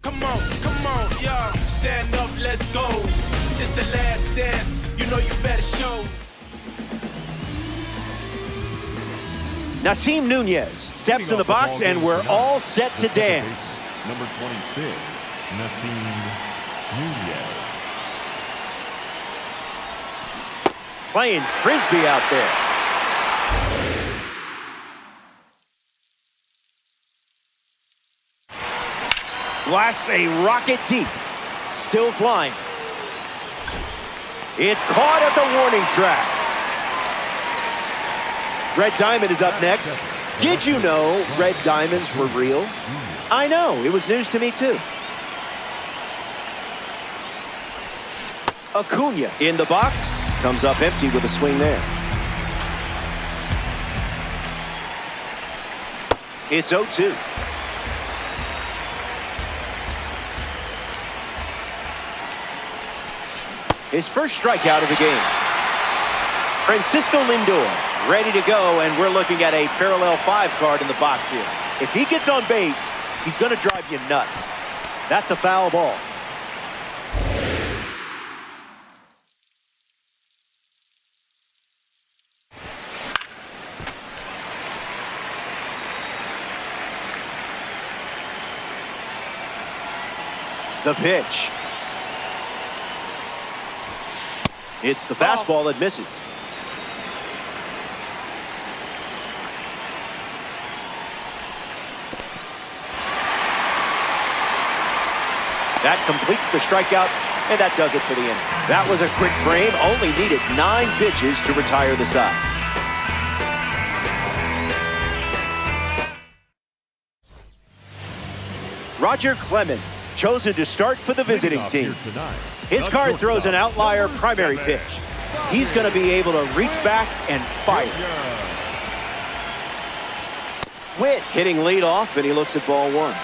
Come on, y'all. Stand up, let's go. It's the last dance. You know you better show. Nasim Nunez steps in the box, and we're all set to dance. Number 26, Nasim Nunez. Playing Frisbee out there. Blasts a rocket deep. Still flying. It's caught at the warning track. Red Diamond is up next. Did you know red diamonds were real? I know, it was news to me too. Acuna in the box, comes up empty with a swing there. It's 0-2. His first strikeout of the game. Francisco Lindor ready to go, and we're looking at a parallel 5 card in the box here. If he gets on base, he's going to drive you nuts. That's a foul ball. The pitch. It's the fastball that misses. That completes the strikeout, and that does it for the inning. That was a quick frame, only needed 9 pitches to retire the side. Roger Clemens, chosen to start for the visiting team. His card throws an outlier primary pitch. He's going to be able to reach back and fire. Witt hitting lead off, and he looks at ball 1.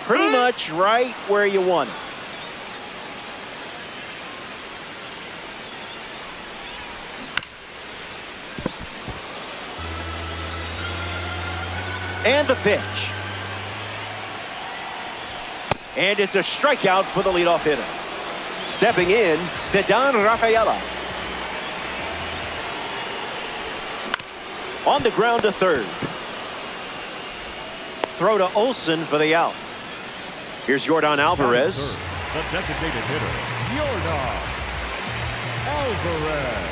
Pretty much right where you want it. And the pitch. And it's a strikeout for the leadoff hitter. Stepping in, Ceddanne Rafaela. On the ground to third. Throw to Olsen for the out. Here's Yordan Alvarez. The designated hitter, Yordan Alvarez.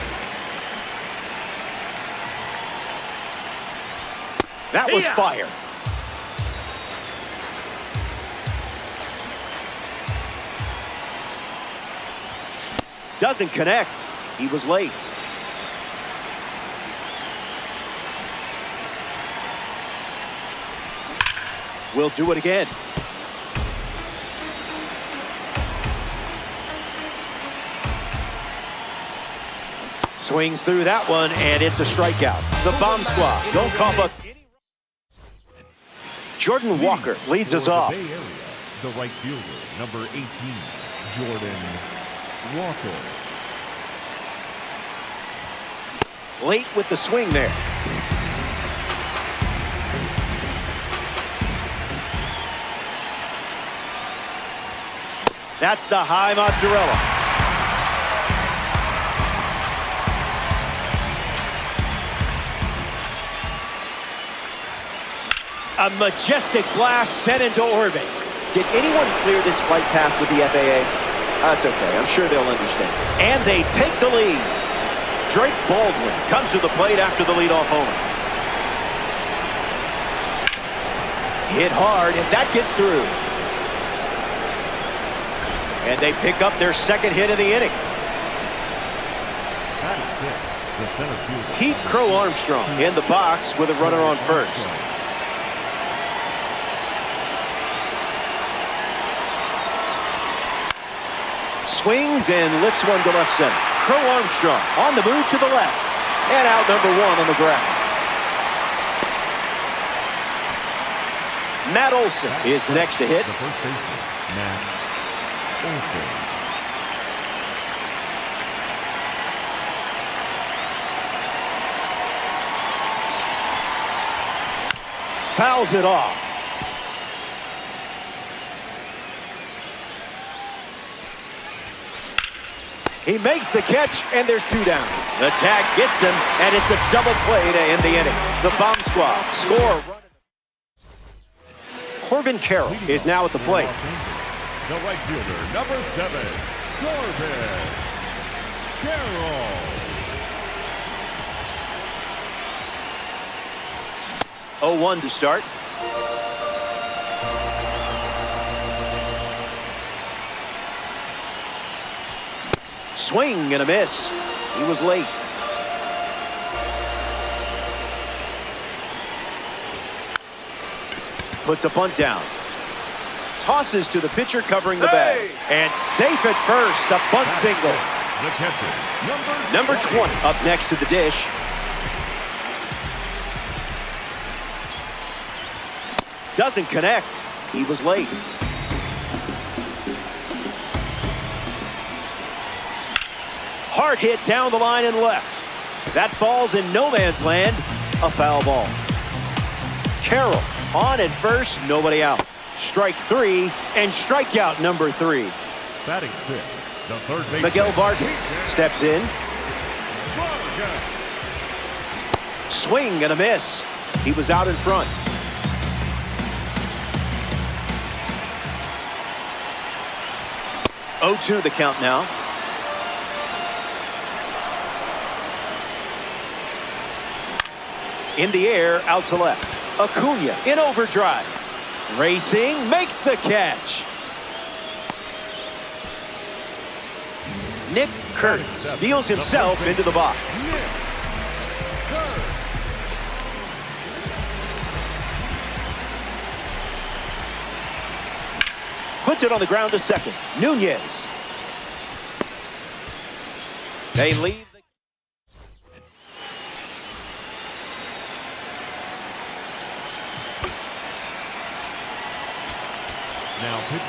That was fire. Doesn't connect. He was late. We'll do it again. Swings through that one, and it's a strikeout. The bomb squad don't cough up. Jordan Walker leads us off. The right fielder, number 18, Jordan Walker. Late with the swing there. That's the high mozzarella. A majestic blast sent into orbit. Did anyone clear this flight path with the FAA? That's okay. I'm sure they'll understand. And they take the lead. Drake Baldwin comes to the plate after the leadoff homer. Hit hard, and that gets through. And they pick up their second hit of the inning. Pete Crow Armstrong in the box with a runner on first. Swings and lifts one to left center. Crow Armstrong on the move to the left. And out number 1 on the ground. Matt Olson is the next to hit. The first baseman, Matt Olson. fouls it off. He makes the catch, and there's 2 down. The tag gets him, and it's a double play to end the inning. The Bomb Squad score. Corbin Carroll is now at the plate. The right fielder, number 7, Corbin Carroll. 0-1 to start. Swing and a miss. He was late. Puts a bunt down. Tosses to the pitcher covering the bag. And safe at first. A bunt single. The catcher, Number 20 up next to the dish. Doesn't connect. He was late. Hard hit down the line and left. That falls in no man's land. A foul ball. Carroll on at first, nobody out. Strike 3 and strikeout number 3. batting 5th, the third baseman, Miguel Vargas steps in. Vargas. Swing and a miss. He was out in front. Oh, 2 the count now. In the air, out to left. Acuna in overdrive. Racing, makes the catch. Nick Kurtz deals himself into the box. Puts it on the ground to second. Nunez. They leave. Now pitching.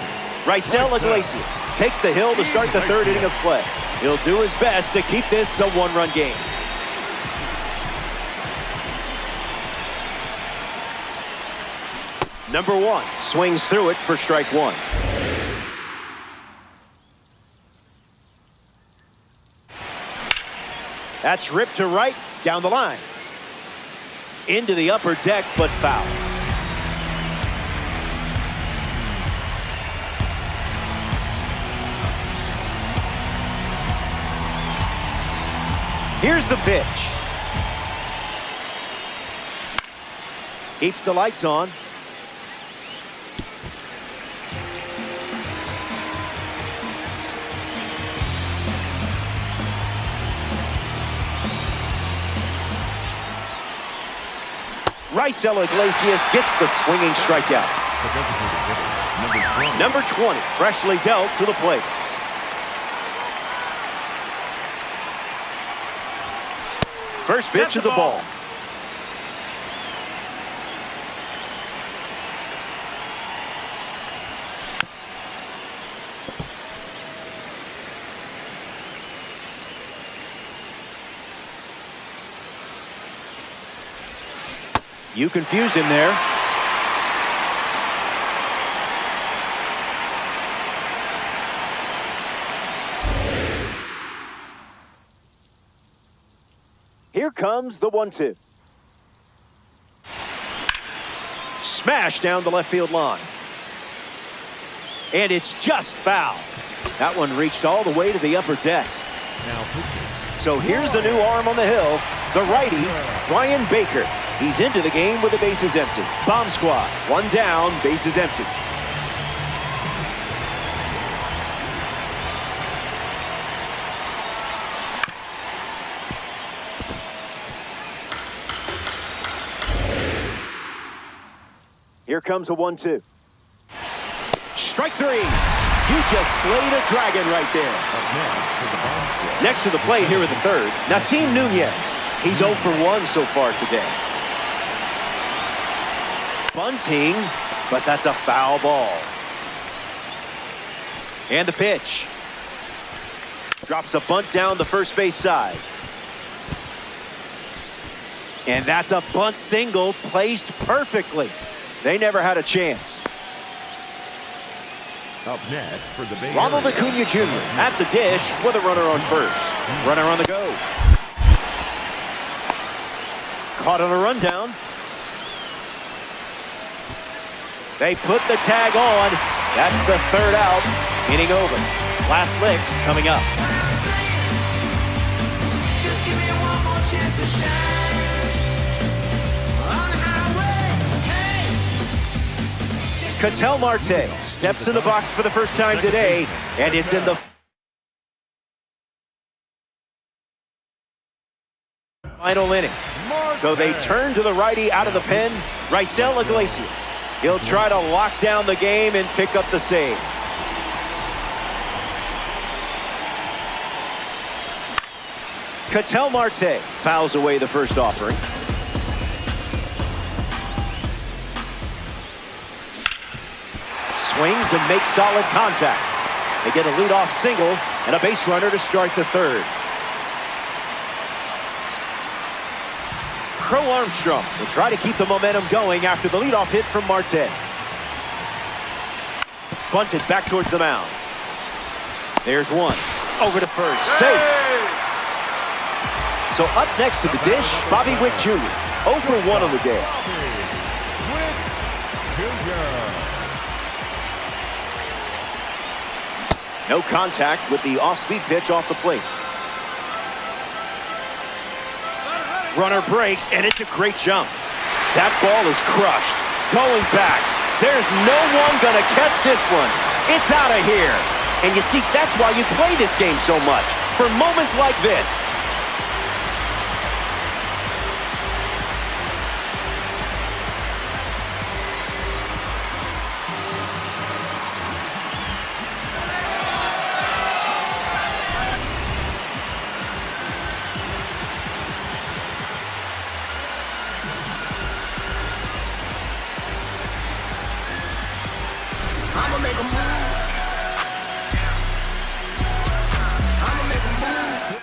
Raisel Iglesias takes the hill to start the third inning of play. He'll do his best to keep this a one-run game. Number 1 swings through it for strike 1. That's ripped to right, down the line. Into the upper deck, but foul. Here's the pitch. Keeps the lights on. Raisel Iglesias gets the swinging strikeout. The designated hitter, Number 20, freshly dealt to the plate. First pitch of the ball. You confused him there. Here comes the 1-2. Smash down the left field line. And it's just foul. That one reached all the way to the upper deck. now pitching. So here's the new arm on the hill, the righty, Brian Baker. He's into the game with the bases empty. Bomb squad, 1 down, bases empty. Here comes a 1-2. Strike 3. You just slayed a dragon right there. Next to the plate here in the third, Nasim Nunez. He's 0 for 1 so far today. Bunting, but that's a foul ball. And the pitch. Drops a bunt down the first base side. And that's a bunt single placed perfectly. They never had a chance. Up next for the Bay Ronald Area. Acuna Jr. at the dish with a runner on first. Runner on the go. Caught on a rundown. They put the tag on. That's the third out. Inning over. Last licks coming up. Just give me one more chance to shine on the highway. Hey. Ketel Marte steps in the box for the first time today, and it's in the final inning. So they turn to the righty out of the pen, Raisel Iglesias. He'll try to lock down the game and pick up the save. Ketel Marte fouls away the first offering. Swings and makes solid contact. They get a leadoff single and a base runner to start the third. Crow Armstrong will try to keep the momentum going after the leadoff hit from Marte. Bunted back towards the mound. There's one. Over to first. Safe. So up next to the dish, Bobby Witt Jr. 0 for 1 on the day. No contact with the off-speed pitch off the plate. Runner breaks, and it's a great jump. That ball is crushed. Going back. There's no one going to catch this one. It's out of here. And you see, that's why you play this game so much. For moments like this. I'ma make a move. I'ma make a move.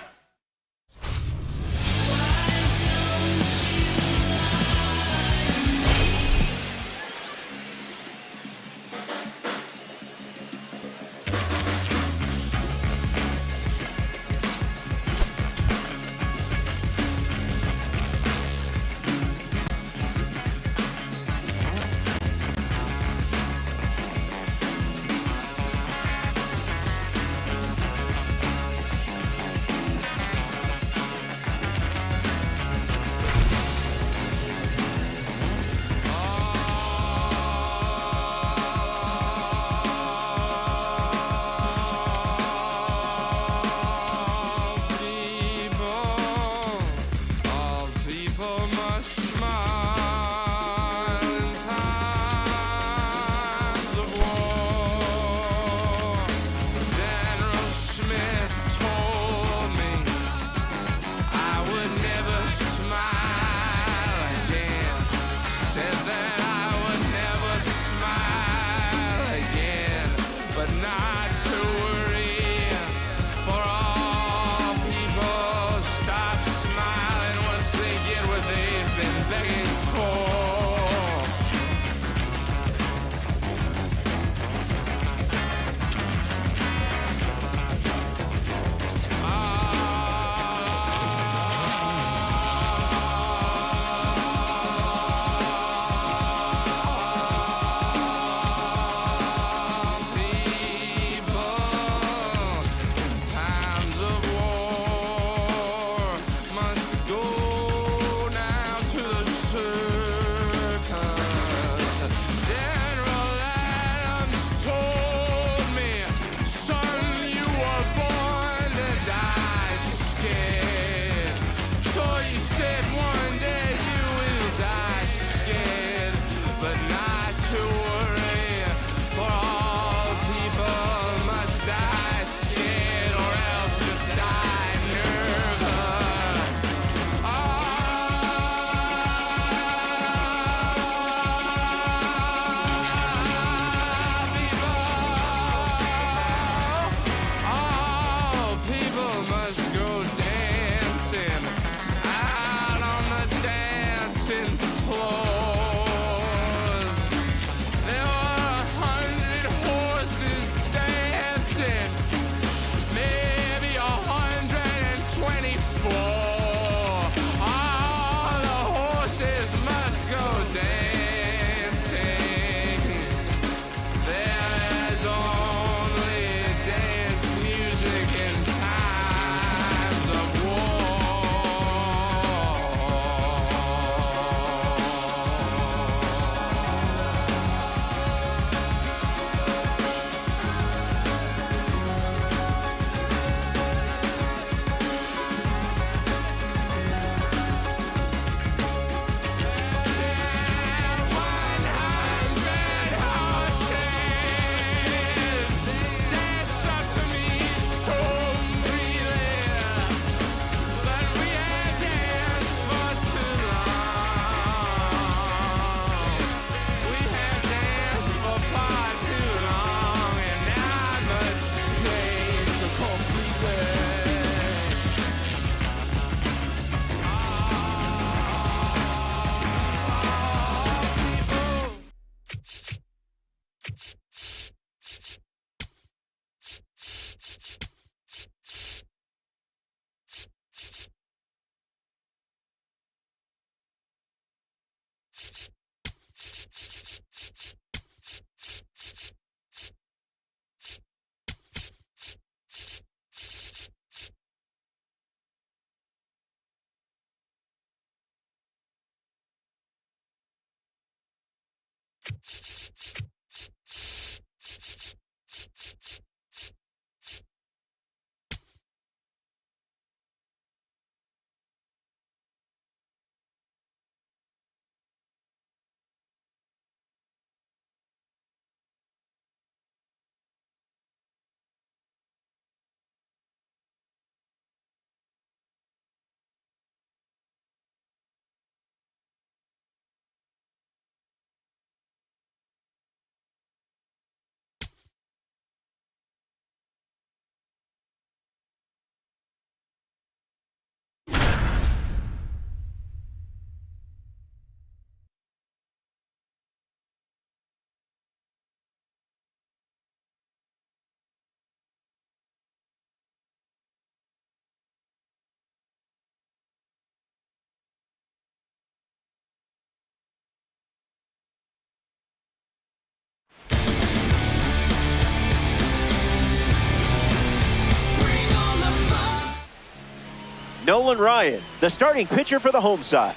Nolan Ryan, the starting pitcher for the home side.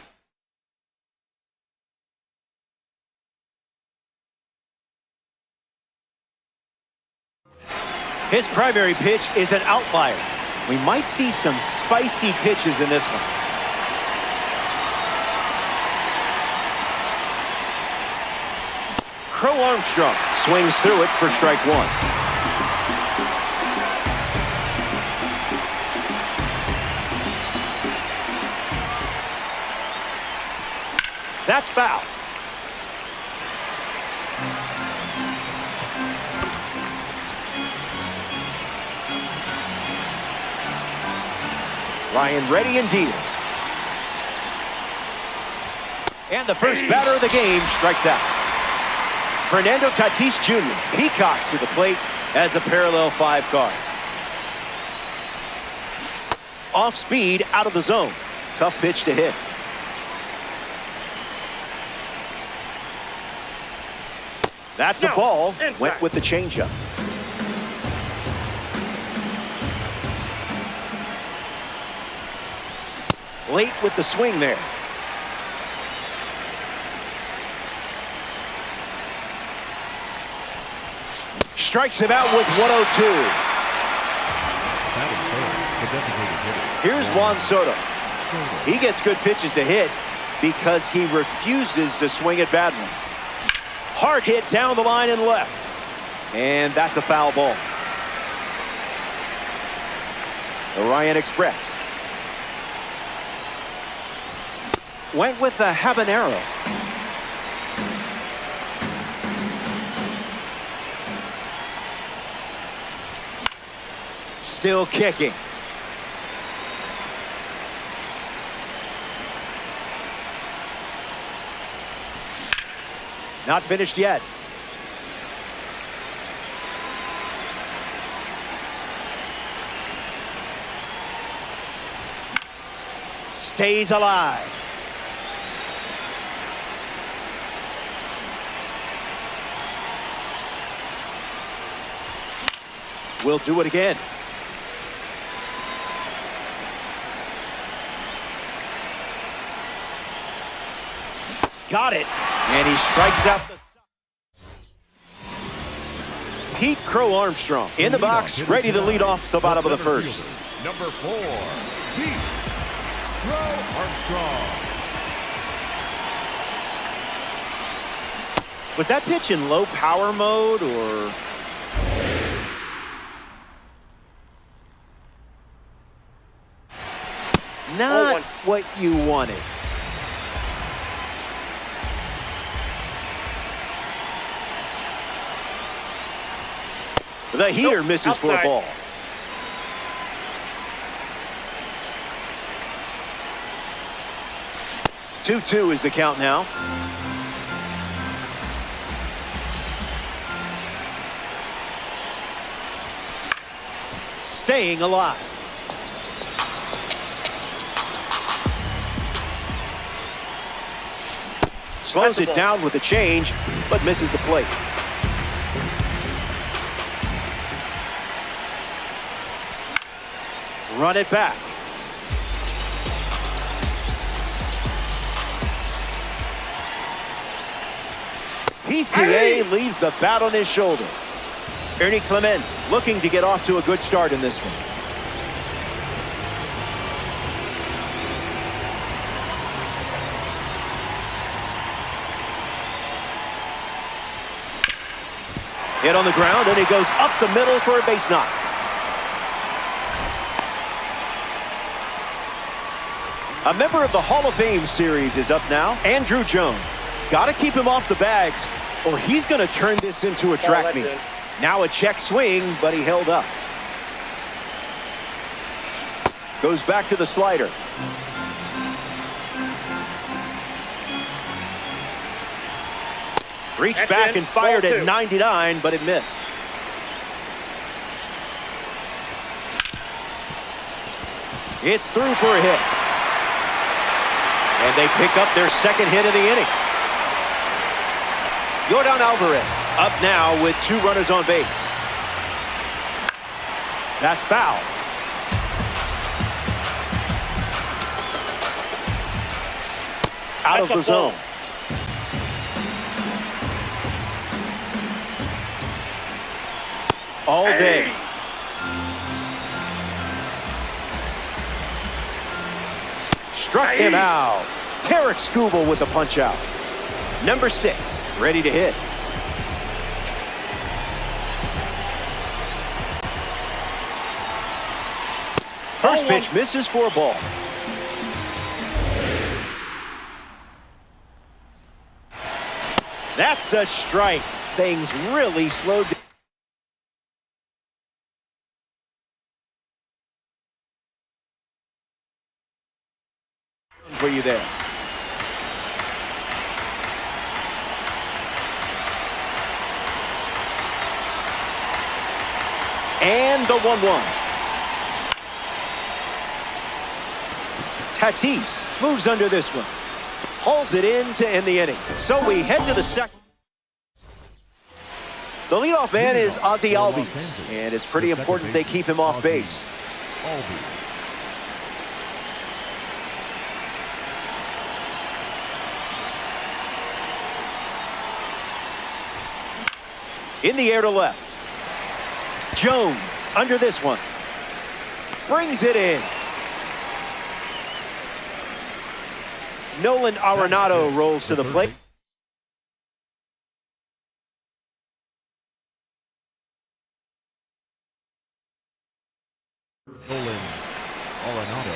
His primary pitch is an outlier. We might see some spicy pitches in this one. Crow Armstrong swings through it for strike one. That's foul. Ryan ready and deals. And the first batter of the game strikes out. Fernando Tatis Jr. peacocks to the plate as a parallel 5 card. Off speed, out of the zone. Tough pitch to hit. That's a ball. Went with the changeup. Late with the swing there. Strikes him out with 102. Here's Juan Soto. He gets good pitches to hit because he refuses to swing at bad ones. Hard hit down the line and left. And that's a foul ball. The Ryan Express. Went with the habanero. Still kicking. Not finished yet. Stays alive. We'll do it again. Got it. And he strikes out the... Pete Crow Armstrong in the box, ready to lead off the bottom of the first. Number 4, Pete Crow Armstrong. Was that pitch in low power mode or... Not what you wanted. The heater misses for a ball. Two is the count now. Staying alive. Slows it down with a change, but misses the plate. Run it back. PCA leaves the bat on his shoulder. Ernie Clement looking to get off to a good start in this one. Hit on the ground, and he goes up the middle for a base knock. A member of the Hall of Fame series is up now. Andruw Jones. Got to keep him off the bags, or he's going to turn this into a track meet. Now a check swing, but he held up. Goes back to the slider. Reached back and fired at 99, but it missed. It's through for a hit. And they pick up their second hit of the inning. Yordan Alvarez up now with 2 runners on base. That's foul. out of the zone. All day. Struck him out. Tarek Skubal with the punch out. Number 6, ready to hit. First pitch misses for a ball. That's a strike. Things really slowed down for you there. And the 1-1. Tatis moves under this one. Hauls it in to end the inning. So we head to the second. The leadoff man is Ozzie Albies, and it's pretty important they keep him off base. In the air to left. Jones under this one. Brings it in. Nolan Arenado rolls to the plate. Nolan Arenado.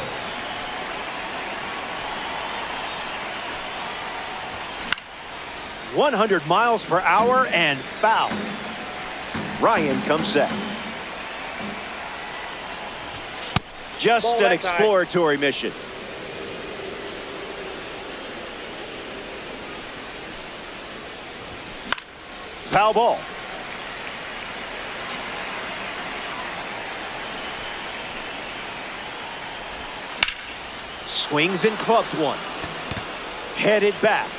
100 miles per hour and foul. Ryan comes set. Just an exploratory mission. Foul ball. Swings and clubs one. Headed back.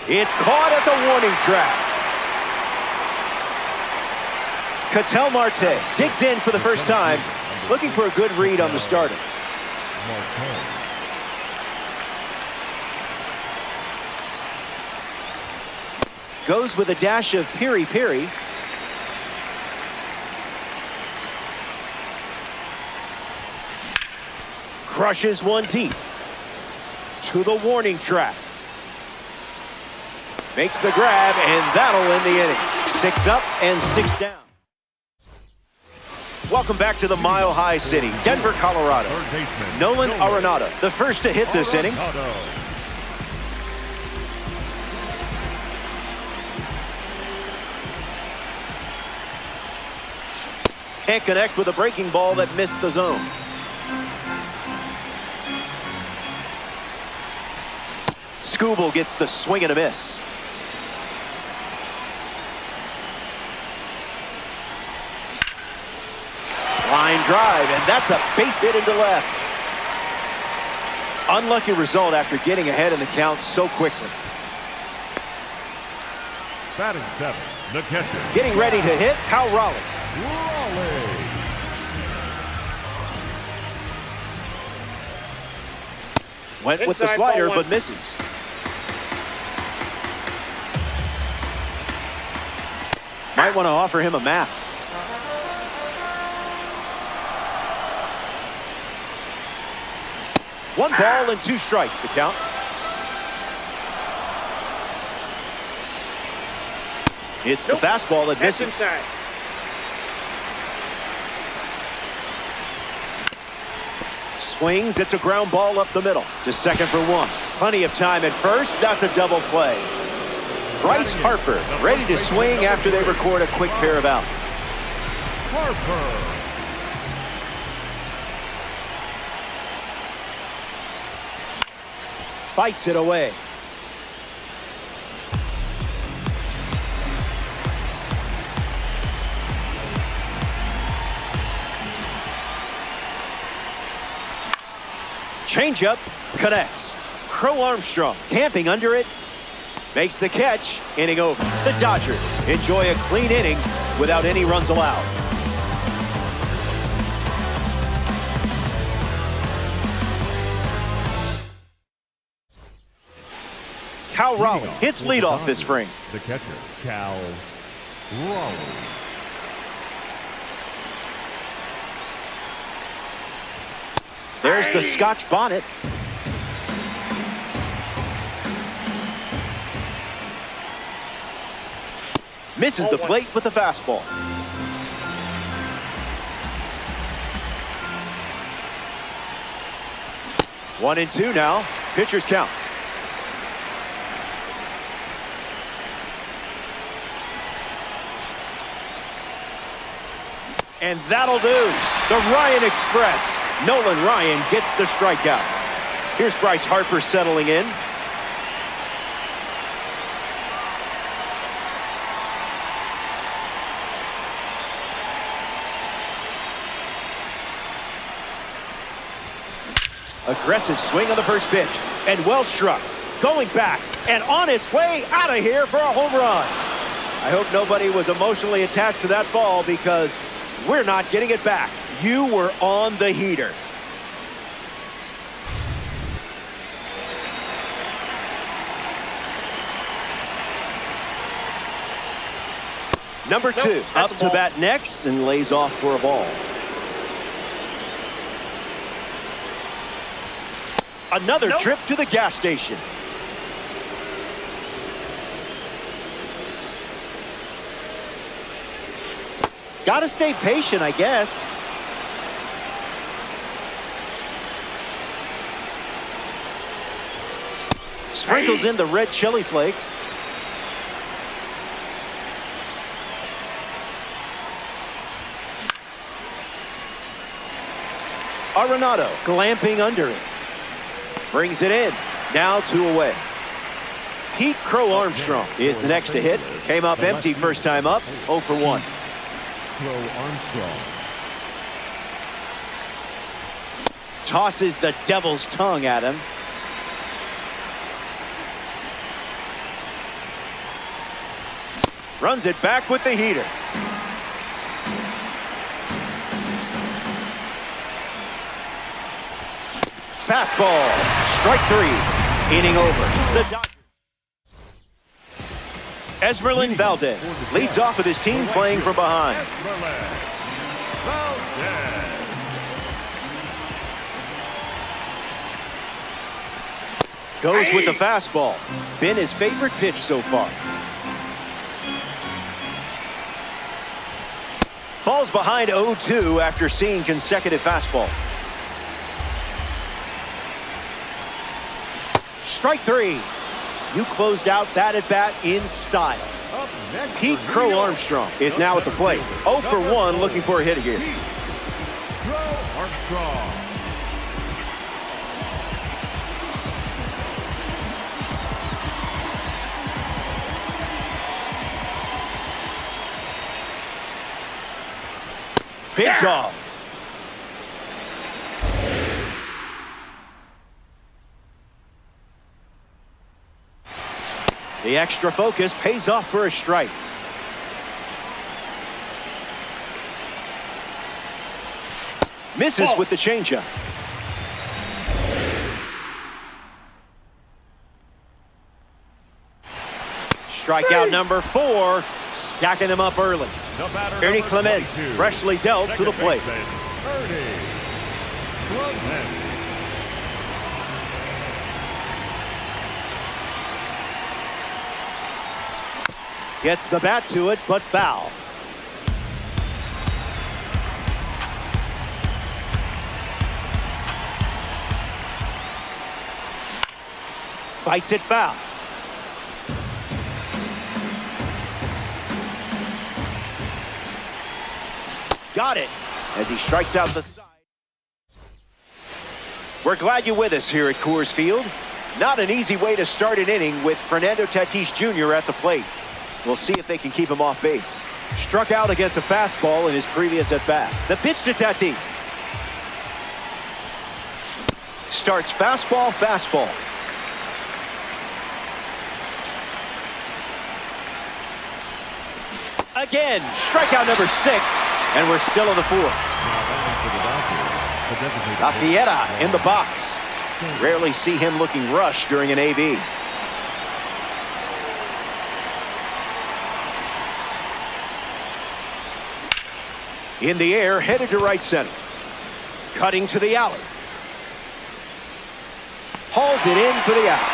It's caught at the warning track. Ketel Marte digs in for the first time, looking for a good read on the starter. Goes with a dash of piri-piri. Crushes one deep. To the warning track. Makes the grab, and that'll end the inning. 6 up and 6 down. Welcome back to the Mile High City, Denver, Colorado. Nolan Arenado, the first to hit this inning. Can't connect with a breaking ball that missed the zone. Skubal gets the swing and a miss. Line drive, and that's a base hit into left. Unlucky result after getting ahead in the count so quickly. Batting 7, the catcher. Getting ready to hit, Cal Raleigh. Went with the slider, but misses. Might want to offer him a map. One ball and 2 strikes, the count. It's the fastball that misses. Swings, it's a ground ball up the middle to second for 1. Plenty of time at first. That's a double play. Bryce Harper ready to swing after they record a quick pair of outs. Harper. Fights it away. Changeup connects. Crow Armstrong camping under it. Makes the catch. Inning over. The Dodgers enjoy a clean inning without any runs allowed. Cal Raleigh hits leadoff this frame. The catcher, Cal Raleigh. There's the Scotch bonnet. Misses the plate with the fastball. One and two now. Pitcher's count. And that'll do. The Ryan Express. Nolan Ryan gets the strikeout. Here's Bryce Harper settling in. Aggressive swing on the first pitch. And well struck. Going back and on its way out of here for a home run. I hope nobody was emotionally attached to that ball because we're not getting it back. You were on the heater. Number two up to bat next and lays off for a ball. Another trip to the gas station. Gotta stay patient, I guess. Sprinkles in the red chili flakes. Arenado glamping under it. Brings it in. Now 2 away. Pete Crow Armstrong is the next to hit. Came up empty first time up. 0 for 1. Crow Armstrong. Tosses the devil's tongue at him. Runs it back with the heater. Fastball. Strike 3. Inning over. The Dodgers. Esmeralyn Valdez leads off with his team playing from behind. Esmeralyn Valdez. Goes with the fastball. Been his favorite pitch so far. Falls behind 0-2 after seeing consecutive fastballs. Strike 3. You closed out that at bat in style. Pete Crow Armstrong is now at the plate. 0 for 1, looking for a hit here. Crow Armstrong. Big dog. The extra focus pays off for a strike. Misses with the changeup. Strikeout number 4, stacking him up early. Ernie Clement freshly dealt to the plate. Ernie Clement. Gets the bat to it, but foul. Fights it foul. Got it as he strikes out the side. We're glad you're with us here at Coors Field. Not an easy way to start an inning with Fernando Tatis Jr. at the plate. We'll see if they can keep him off base. Struck out against a fastball in his previous at-bat. The pitch to Tatis. Starts fastball, fastball. Again, strikeout number 6, and we're still in the 4th. Lafieta in the box. Rarely see him looking rushed during an AB. In the air, headed to right center. Cutting to the alley. Hauls it in for the out.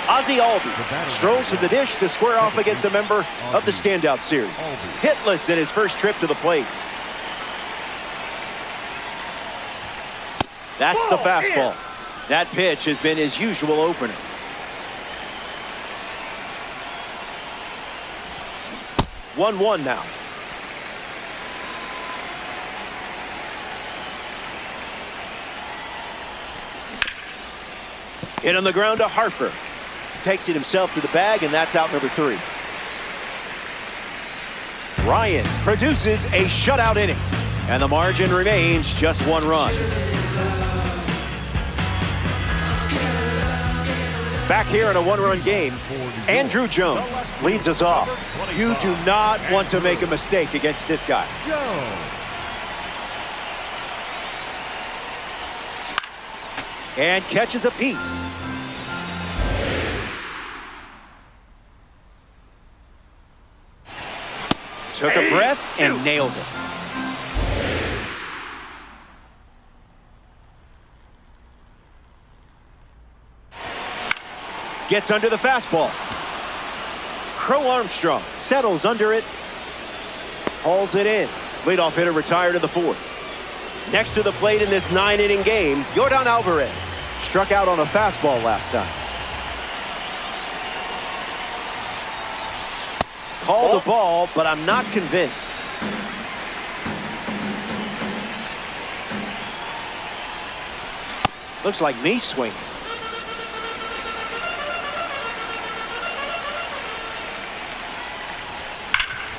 Ozzie Albies strolls to the dish to square off against a member of the standout series. Hitless in his first trip to the plate. That's the fastball. That pitch has been his usual opener. One now. Hit on the ground to Harper. Takes it himself to the bag, and that's out number 3. Ryan produces a shutout inning, and the margin remains just 1 run. Back here in a 1-run game, Andruw Jones leads us off. You do not want to make a mistake against this guy. And catches a piece. Took a breath and nailed it. Gets under the fastball. Crow Armstrong settles under it. Hauls it in. Leadoff hitter retired to the 4th. Next to the plate in this 9-inning game, Yordan Alvarez struck out on a fastball last time. Called a ball, but I'm not convinced. Looks like me swinging.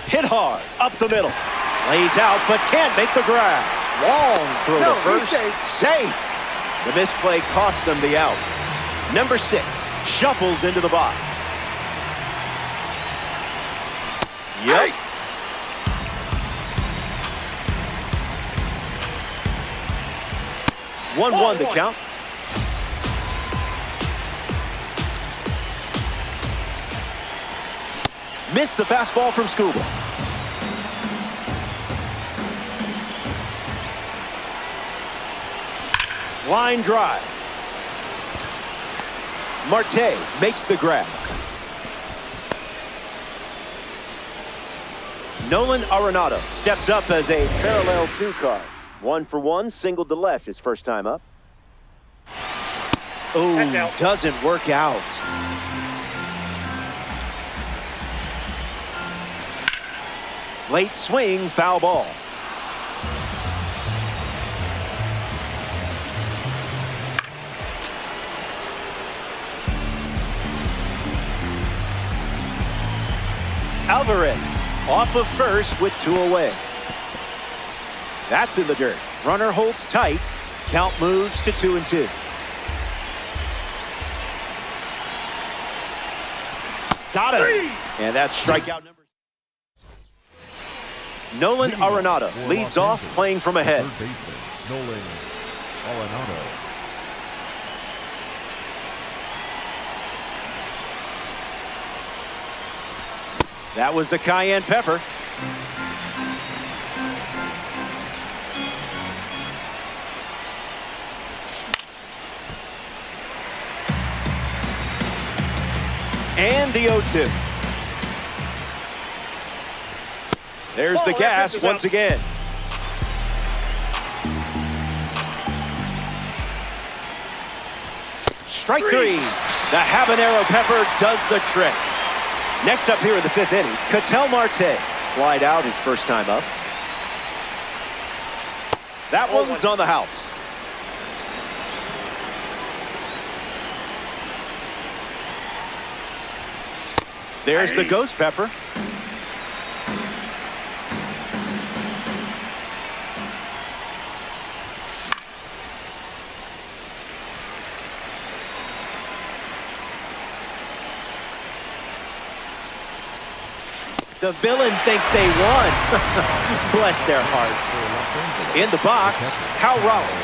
Hit hard, up the middle. Lays out, but can't make the grab. Long throw to first. Safe. The misplay cost them the out. Number 6 shuffles into the box. Yep. Hey. 1-1 the count. Missed the fastball from Skubal. Line drive. Marte makes the grab. Nolan Arenado steps up as a parallel 2 card. 1 for 1, singled to left his first time up. Oh, doesn't work out. Late swing, foul ball. Alvarez off of first with 2 away. That's in the dirt. Runner holds tight. Count moves to 2-2. Got him. And that's strikeout number. Nolan Arenado leads off, playing from ahead. Nolan Arenado. That was the cayenne pepper. And the 0-2. There's the gas once again. Strike 3. The habanero pepper does the trick. Next up here in the 5th inning, Ketel Marte flied out his first time up. That one's on the house. There's the ghost pepper. The villain thinks they won. Bless their hearts. In the box, Cal Raleigh.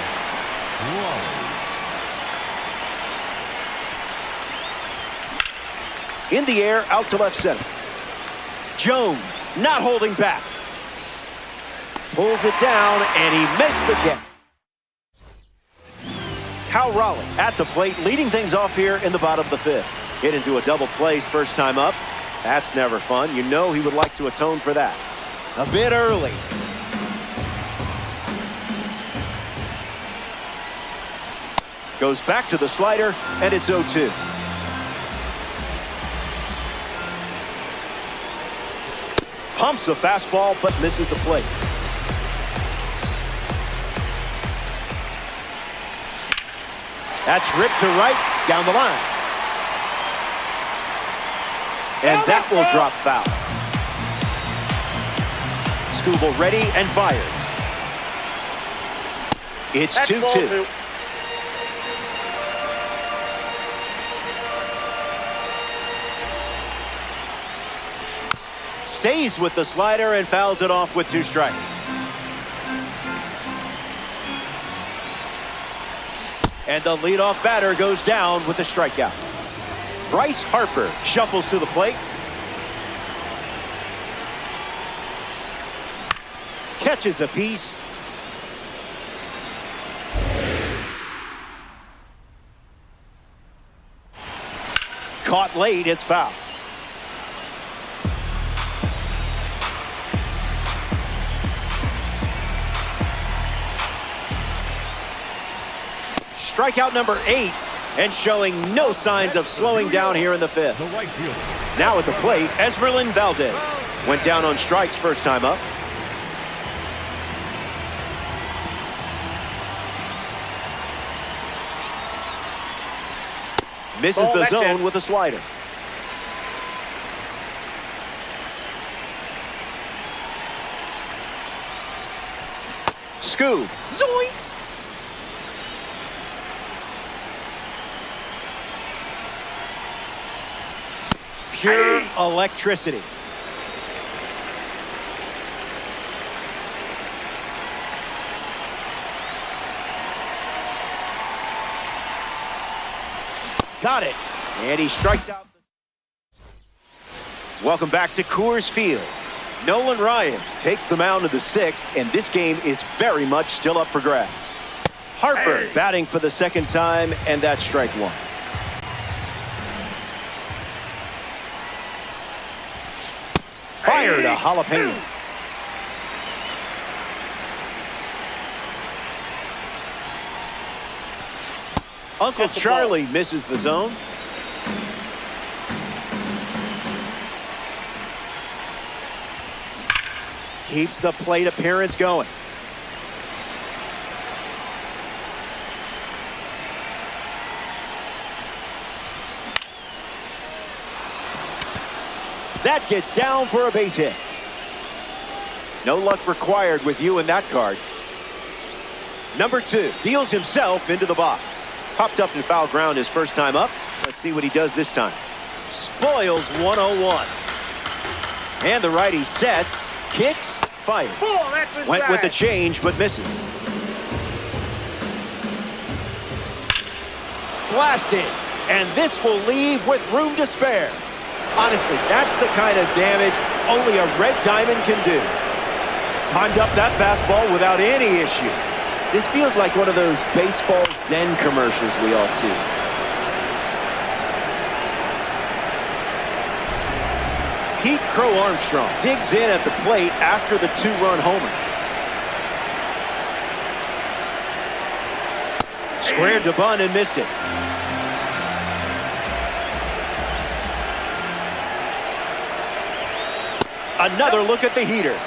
In the air, out to left center. Jones not holding back. Pulls it down, and he makes the catch. Cal Raleigh at the plate, leading things off here in the bottom of the fifth. Hit into a double play first time up. That's never fun. You know he would like to atone for that. A bit early. Goes back to the slider, and it's 0-2. Pumps a fastball, but misses the plate. That's ripped to right, down the line. And that will drop foul. Skubal ready and fired. It's 2-2. Stays with the slider and fouls it off with 2 strikes. And the leadoff batter goes down with a strikeout. Bryce Harper shuffles to the plate. Catches a piece. Caught late, it's foul. Strikeout number 8, and showing no signs of slowing down here in the fifth. The right fielder. Now at the plate, Esmeralyn Valdez. Went down on strikes first time up. Misses the zone with a slider. Scoob. Zoinks! Pure electricity. Got it. And he strikes out. Welcome back to Coors Field. Nolan Ryan takes the mound in the 6th, and this game is very much still up for grabs. Harper batting for the second time, and that's strike 1. Fired a jalapeno. Uncle Charlie misses the zone. Keeps the plate appearance going. That gets down for a base hit. No luck required with you in that card. Number 2 deals himself into the box. Popped up in foul ground his first time up. Let's see what he does this time. Spoils 101. And the righty sets, kicks, fires. Went with the change, but misses. Blasted. And this will leave with room to spare. Honestly, that's the kind of damage only a red diamond can do. Timed up that fastball without any issue. This feels like one of those baseball zen commercials we all see. Pete Crow Armstrong digs in at the plate after the 2-run homer. Squared to bunt and missed it. Another look at the heater.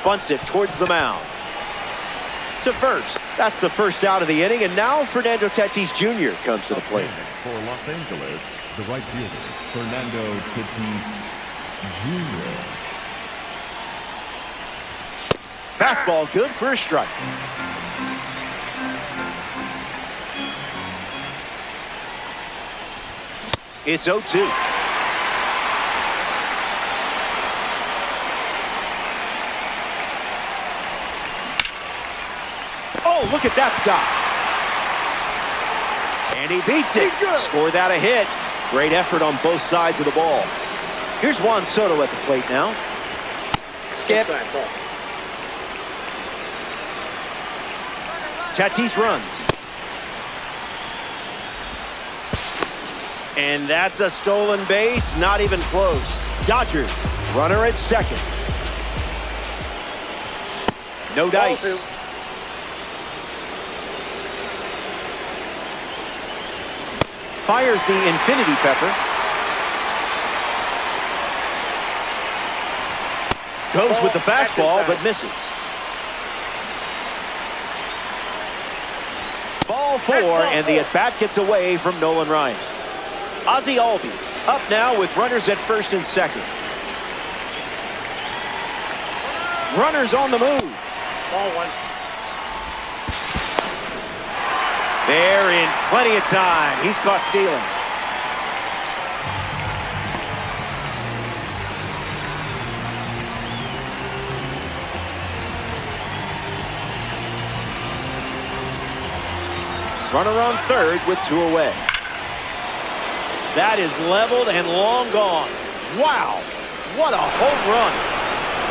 Bunts it towards the mound. To first. That's the first out of the inning, and now Fernando Tatis Jr. comes to the plate. For Los Angeles, the right fielder, Fernando Tatis Jr. Fastball good for a strike. It's 0-2. Oh, look at that stop. And he beats it. Scored that a hit. Great effort on both sides of the ball. Here's Juan Soto at the plate now. Skip. Tatis runs. And that's a stolen base. Not even close. Dodgers. Runner at second. No dice. Fires the infinity pepper. Goes with the fastball, but misses. Ball 4, and the at-bat gets away from Nolan Ryan. Ozzie Albies up now with runners at first and second. Runners on the move. Ball 1. They're in plenty of time. He's caught stealing. Runner on third with 2 away. That is leveled and long gone. Wow, what a home run.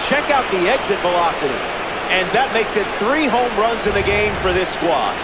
Check out the exit velocity. And that makes it 3 home runs in the game for this squad.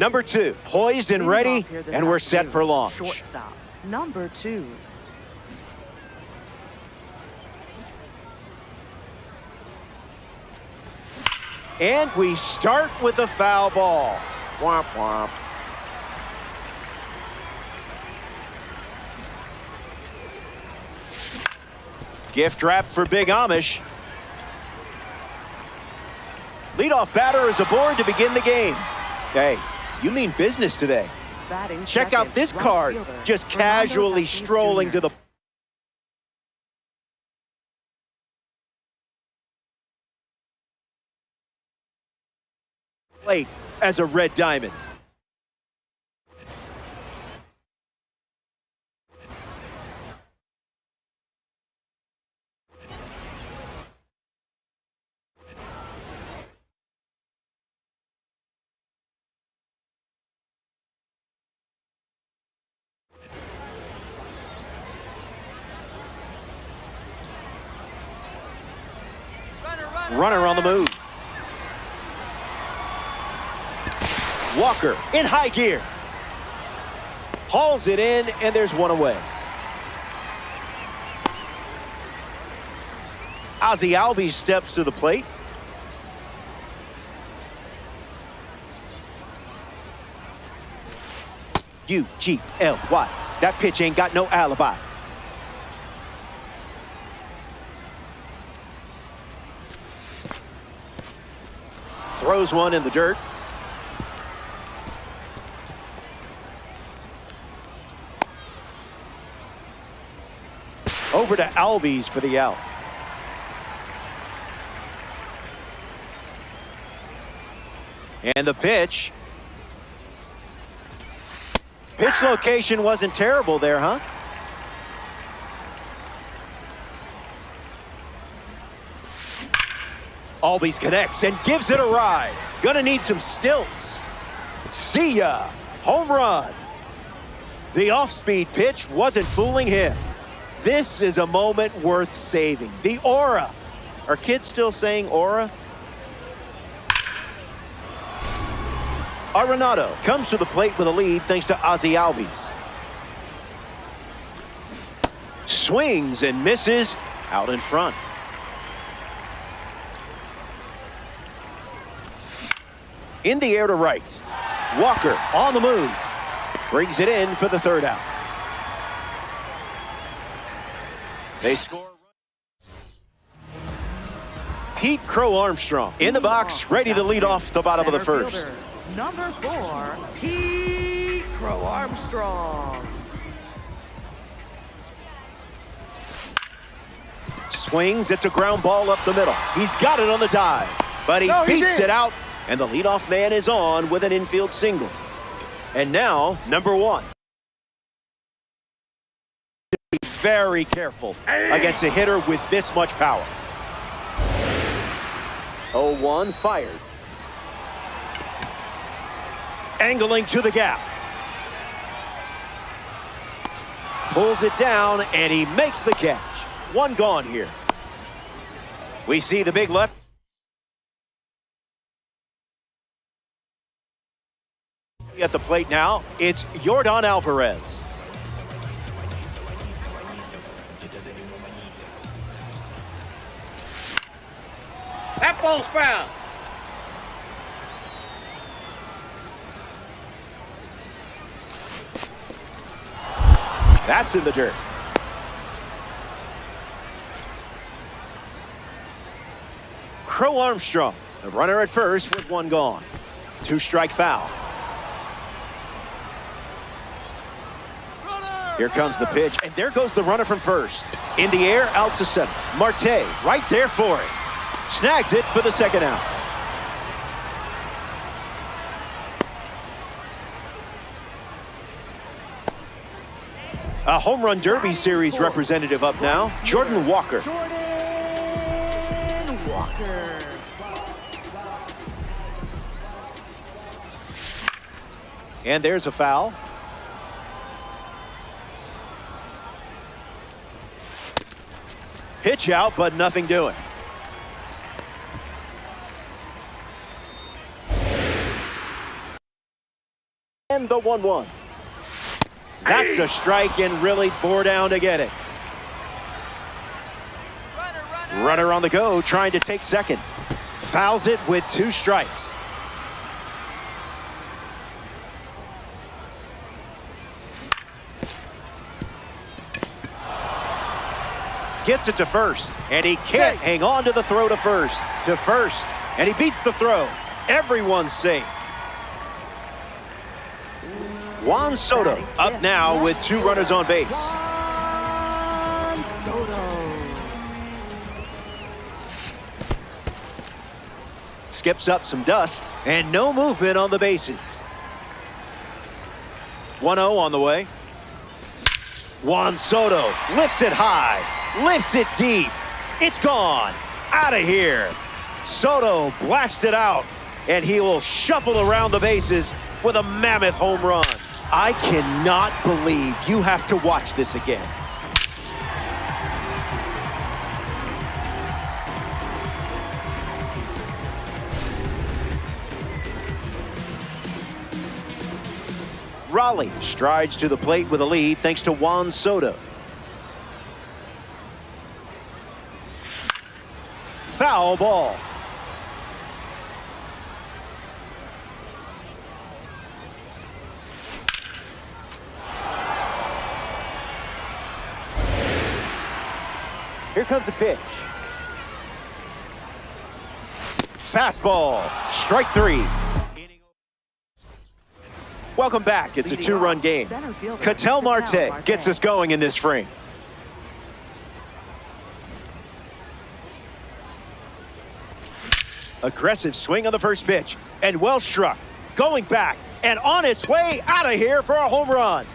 Number 2, poised and ready, and we're set for launch. Shortstop, number 2. And we start with a foul ball. Womp womp. Gift wrap for Big Amish. Leadoff batter is aboard to begin the game. Hey, you mean business today. Batting Check out second, this right card, fielder, just Fernando casually Tatis strolling Jr. to the plate as a Red Diamond. Runner on the move. Walker in high gear. Hauls it in, and there's one away. Ozzie Albies steps to the plate. U-G-L-Y. That pitch ain't got no alibi. Throws one in the dirt. Over to Albies for the out. And the pitch. Pitch location wasn't terrible there, huh? Albies connects and gives it a ride. Gonna need some stilts. See ya. Home run. The off-speed pitch wasn't fooling him. This is a moment worth saving. The aura. Are kids still saying aura? Arenado comes to the plate with a lead thanks to Ozzie Albies. Swings and misses out in front. In the air to right. Walker on the move. Brings it in for the third out. They score. Pete Crow Armstrong in the box, ready to lead off the bottom of the Center first. fielder, number 4, Pete Crow Armstrong. Swings, it's a ground ball up the middle. He's got it on the dive, but he beats it out, and the leadoff man is on with an infield single. And now, number 1. Be very careful against a hitter with this much power. 0-1 fired. Angling to the gap. Pulls it down, and he makes the catch. One gone here. We see the big left. At the plate now, it's Yordan Alvarez. That ball's foul. That's in the dirt. Crow Armstrong, the runner at first with one gone. 2-strike foul. Here comes the pitch, and there goes the runner from first. In the air, out to center. Marte right there for it. Snags it for the second out. A home run derby series representative up now, Jordan Walker. Jordan Walker. And there's a foul. Pitch out, but nothing doing. and the 1-1. That's a strike and really bore down to get it. Runner on the go, trying to take second. Fouls it with 2 strikes. Gets it to first, and he can't hang on to the throw to first. And he beats the throw. Everyone's safe. Juan Soto up now with 2 runners on base. Juan Soto. Skips up some dust, and no movement on the bases. 1-0 on the way. Juan Soto lifts it high, lifts it deep. It's gone. Out of here. Soto blasts it out, and he will shuffle around the bases with a mammoth home run. I cannot believe you have to watch this again. Raleigh strides to the plate with a lead thanks to Juan Soto. Foul ball. Here comes the pitch. Fastball. Strike 3. Welcome back. It's a 2-run game. Ketel Marte gets us going in this frame. Aggressive swing on the first pitch, and well struck. Going back and on its way out of here for a home run.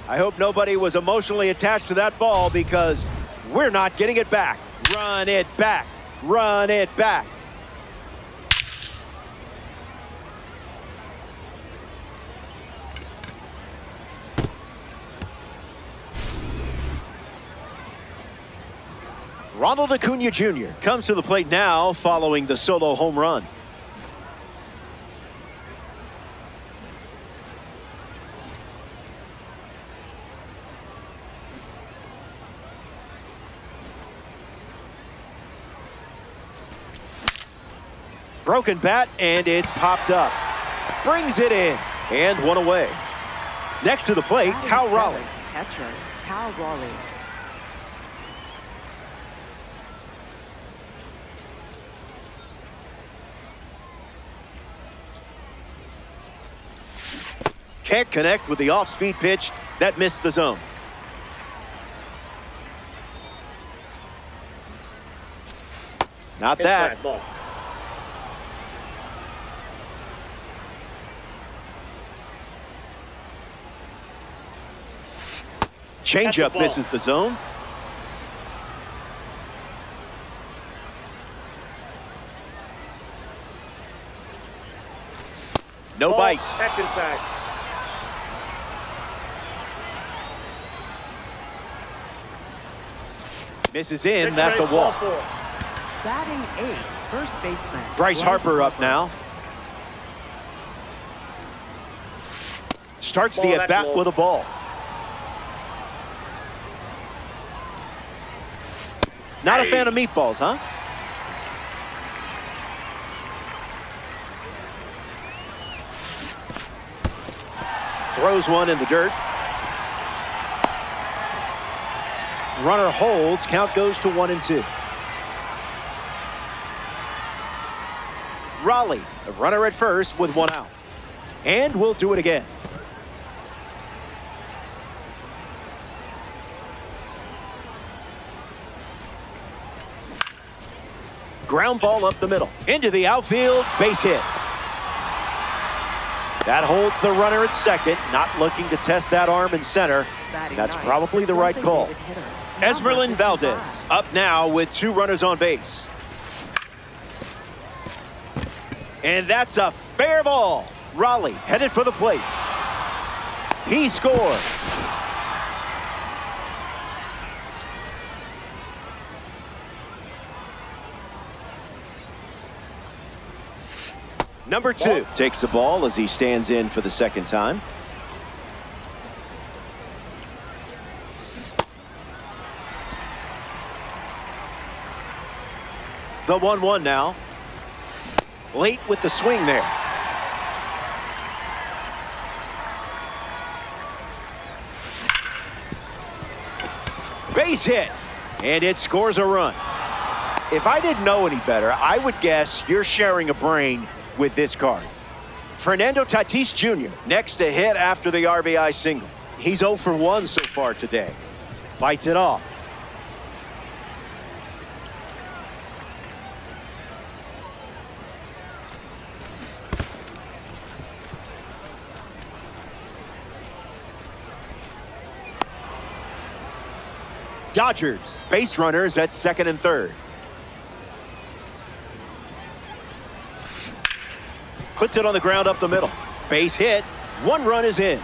I hope nobody was emotionally attached to that ball because we're not getting it back. Run it back. Run it back. Ronald Acuna Jr. comes to the plate now following the solo home run. Broken bat, and it's popped up. Brings it in, and 1 away. Next to the plate, Cal Raleigh. Catcher, Cal Raleigh. Can't connect with the off-speed pitch that missed the zone. Not that. Ball. Changeup misses the zone. No Ball. bite. That's inside. Misses in. That's a walk. Batting 8, first baseman. Bryce Harper up now. Starts the at-bat with a ball. Not a fan of meatballs, huh? Throws one in the dirt. Runner holds. Count goes to 1-2. Raleigh, a runner at first with 1 out. And we'll do it again. Ground ball up the middle. Into the outfield, base hit. That holds the runner at second, not looking to test that arm in center. That's probably the right call. Esmeralyn Valdez up now with 2 runners on base. And that's a fair ball. Raleigh headed for the plate. He scores. Number 2 takes the ball as he stands in for the second time. The 1-1 now. Late with the swing there. Base hit. And it scores a run. If I didn't know any better, I would guess you're sharing a brain with this card. Fernando Tatis Jr. next to hit after the RBI single. He's 0 for 1 so far today. Fights it off. Dodgers, base runners at second and third. Puts it on the ground up the middle. Base hit. 1 run is in.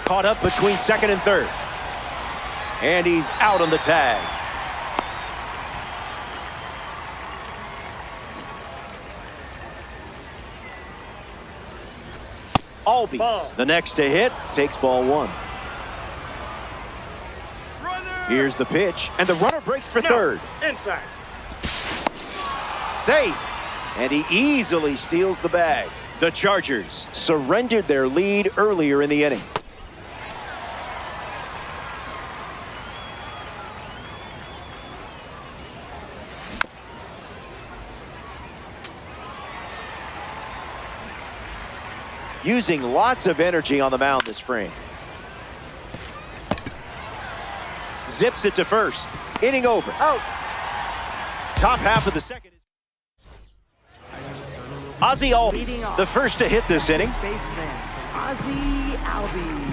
Caught up between second and third. And he's out on the tag. Albies, the next to hit, takes ball 1. Here's the pitch, and the runner breaks for third. Inside. Safe, and he easily steals the bag. The Chargers surrendered their lead earlier in the inning. Using lots of energy on the mound this frame. Zips it to first. Inning over. Out. Top half of the second. Ozzie Leading Albies, off. the first to hit this inning. Baseman, Ozzie Albies.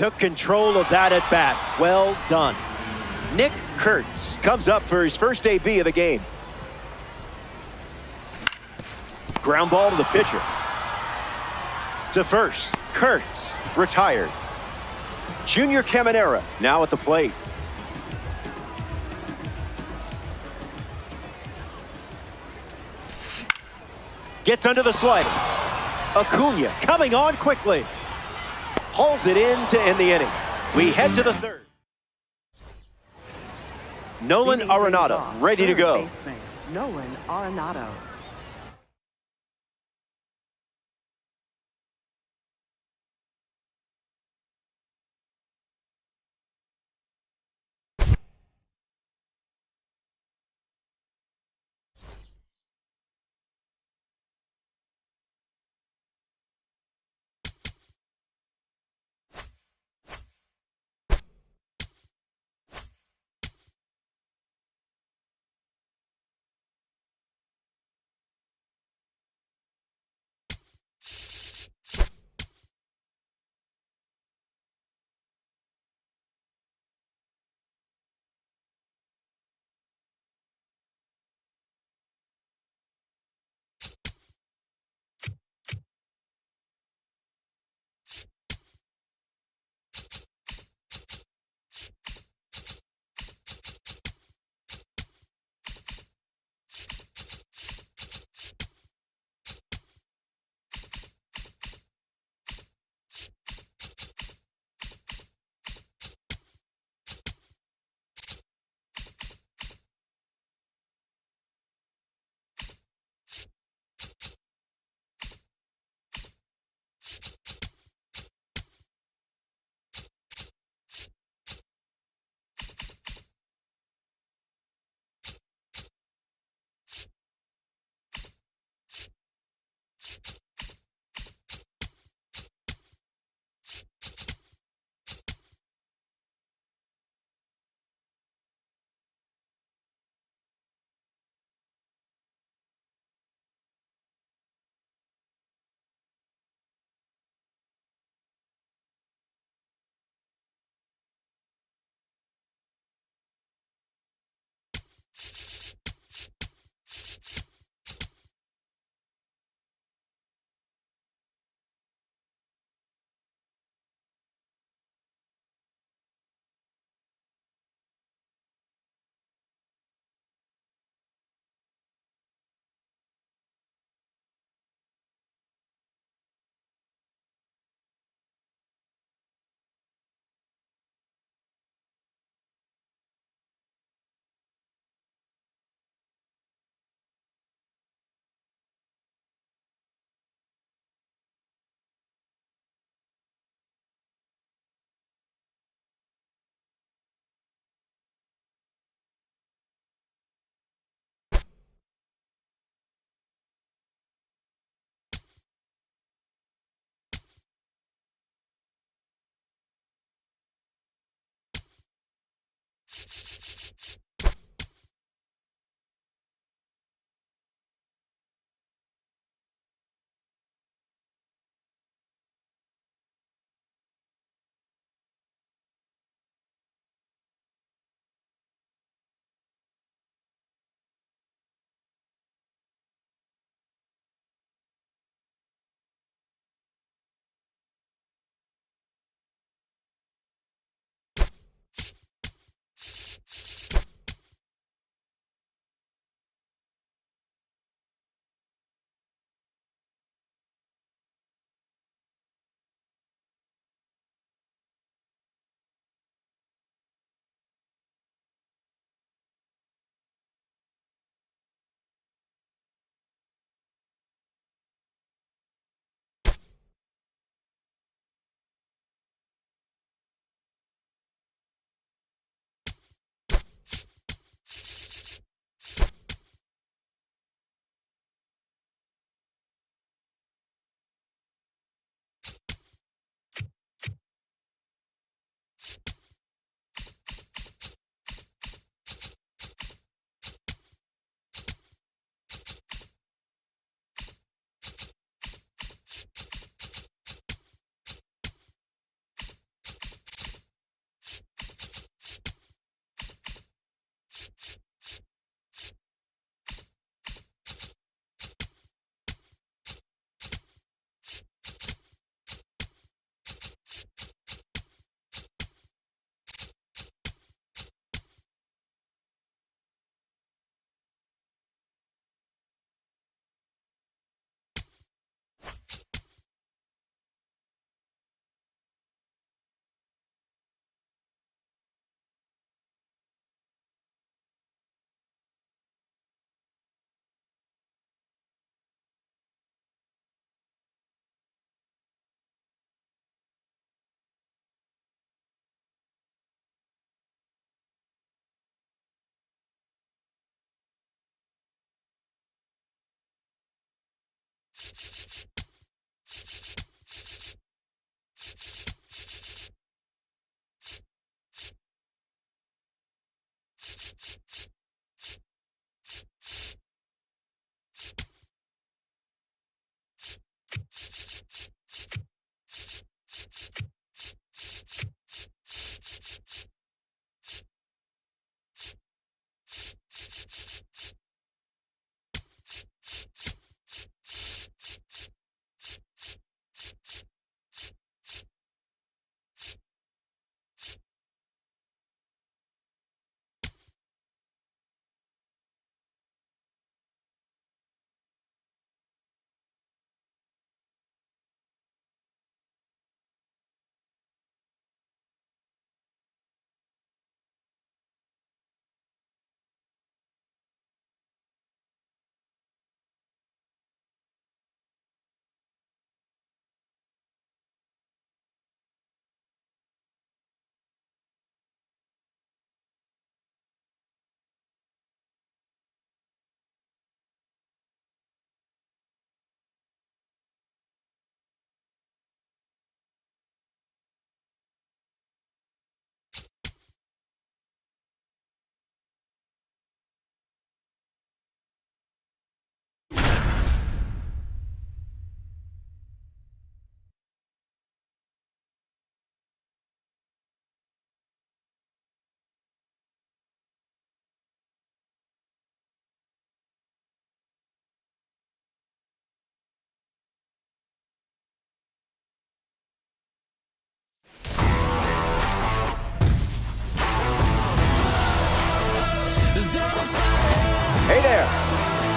Took control of that at bat. Well done. Nick Kurtz comes up for his first AB of the game. Ground ball to the pitcher. To first, Kurtz retired. Junior Caminera now at the plate. Gets under the slider. Acuna coming on quickly. Hauls it in to end the inning. We head to the third. Nolan Leading things Arenado off, ready to third go. baseman, Nolan Arenado.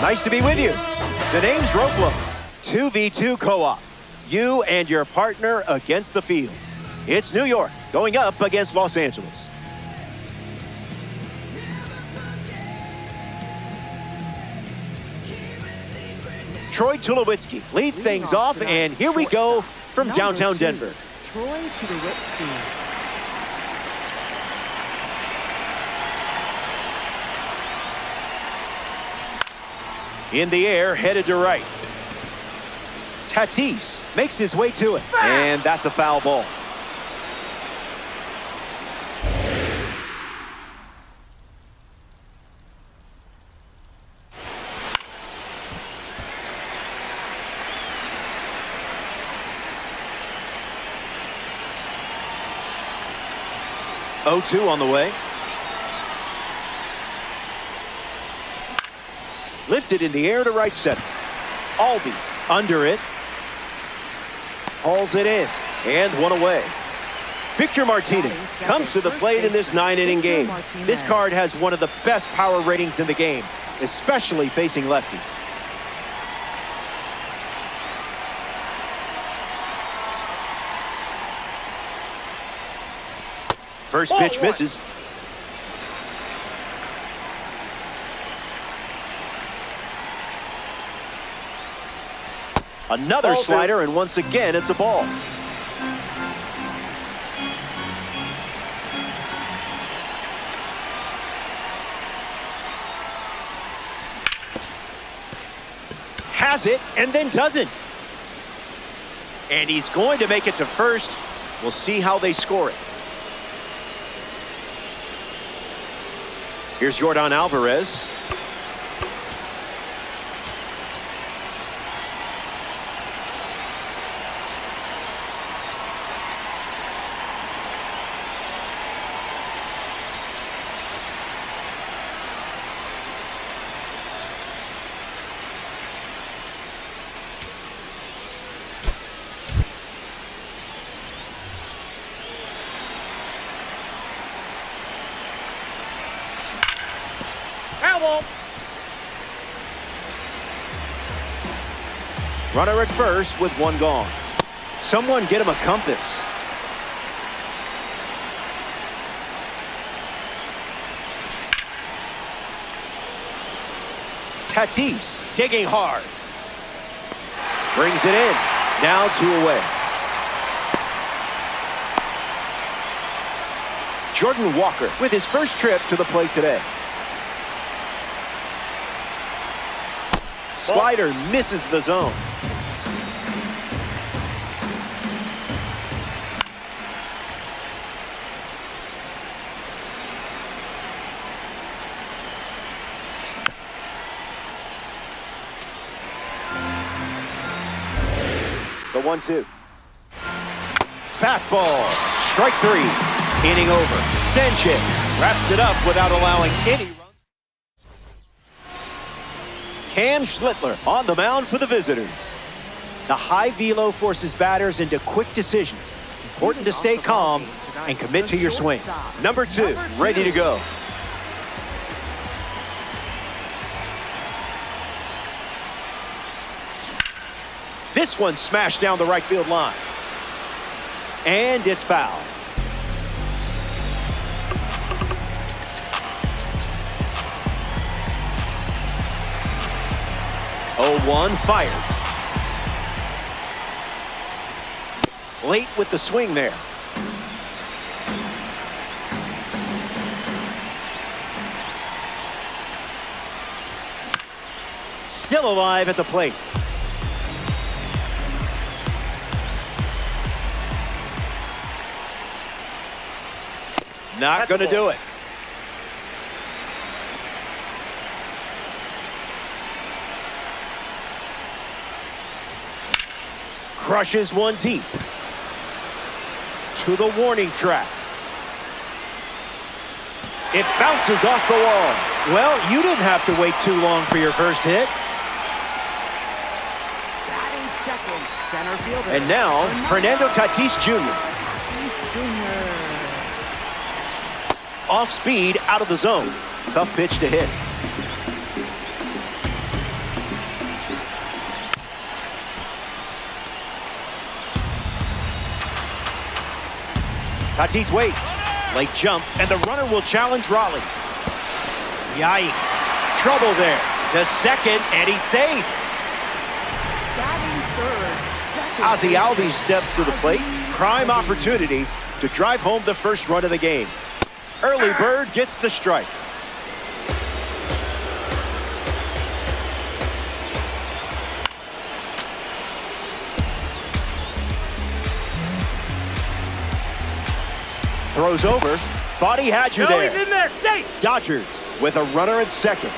Nice to be with you. The name's Roplo. 2v2 co-op. You and your partner against the field. It's New York going up against Los Angeles. Troy Tulowitzki leads things off, and here we go from downtown Denver. Troy Tulowitzki. In the air, headed to right. Tatis makes his way to it, and that's a foul ball. Oh-2 on the way. Lifted in the air to right center. Albies under it. Hauls it in. And one away. Victor Martinez comes to the plate in this 9-inning game. This card has one of the best power ratings in the game, especially facing lefties. First pitch misses. Another slider, and once again, it's a ball. Has it, and then doesn't. And he's going to make it to first. We'll see how they score it. Here's Yordan Alvarez. Runner at first with one gone. Someone get him a compass. Tatis digging hard. Brings it in. Now 2 away. Jordan Walker with his first trip to the plate today. Slider misses the zone. The 1-2. Fastball. Strike 3. Inning over. Sanchez wraps it up without allowing any runs. Cam Schlittler on the mound for the visitors. The high velo forces batters into quick decisions. Important to stay calm and commit to your swing. Number 2, ready to go. This one smashed down the right field line. And it's foul. Oh-1 fired. Late with the swing there. Still alive at the plate. Not going to do it. Crushes one deep. To the warning track. It bounces off the wall. Well, you didn't have to wait too long for your first hit. Batting second, center fielder. And now, Fernando Tatis Jr. Off speed, out of the zone. Tough pitch to hit. Tatis waits. Late jump, and the runner will challenge Raleigh. Yikes. Trouble there. To second, and he's safe. Batting third. Second Ozzy baseman. Albies steps to the plate. Prime opportunity to drive home the first run of the game. Early bird gets the strike. Throws over. Thought he had you No, there. he's in there, safe. Dodgers with a runner at second.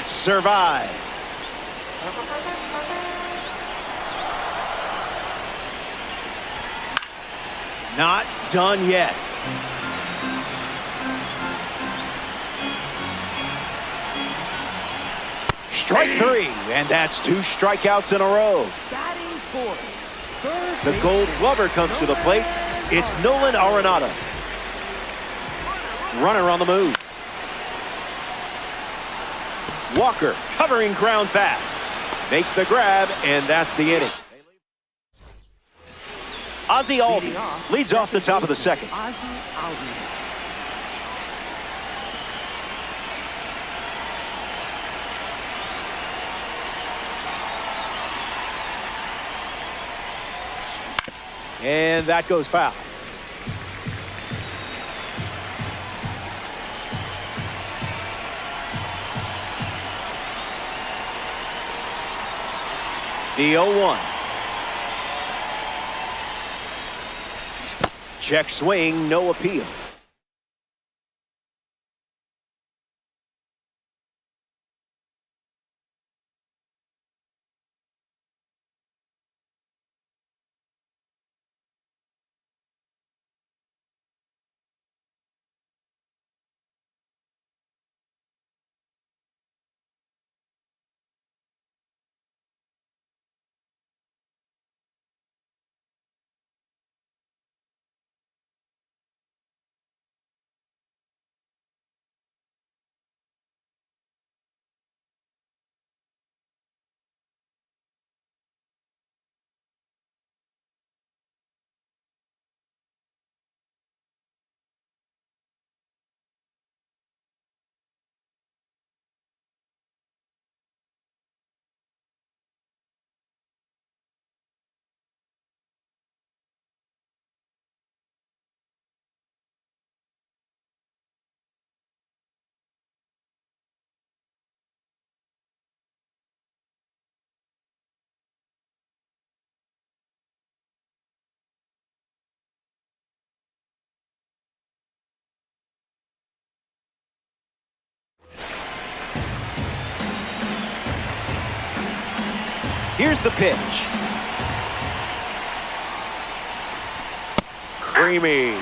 Survives. Not done yet. Strike three, and that's 2 strikeouts in a row. Batting fourth. Third The Gold baseman. Glover comes to the plate. It's Nolan Arenado. Runner on the move. Walker covering ground fast. Makes the grab, and that's the inning. Ozzy Leading Albies leads off the top of the second. Ozzy Albies. And that goes foul. The 0-1. Check swing, no appeal. Here's the pitch. Creamy.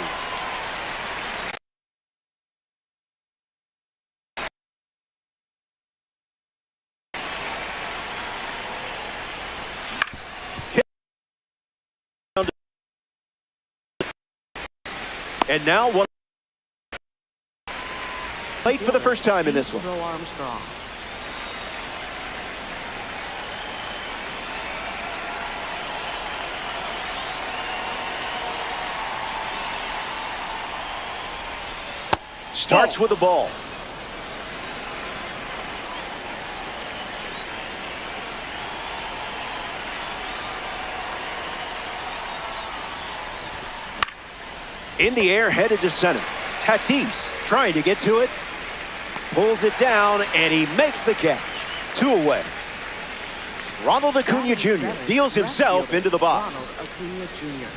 And now one late for the first time in this one. Joe Armstrong. Starts with the ball. In the air, headed to center. Tatis trying to get to it. Pulls it down, and he makes the catch. 2 away. Ronald Acuna Jr. deals himself into the box. Ronald Acuna Jr.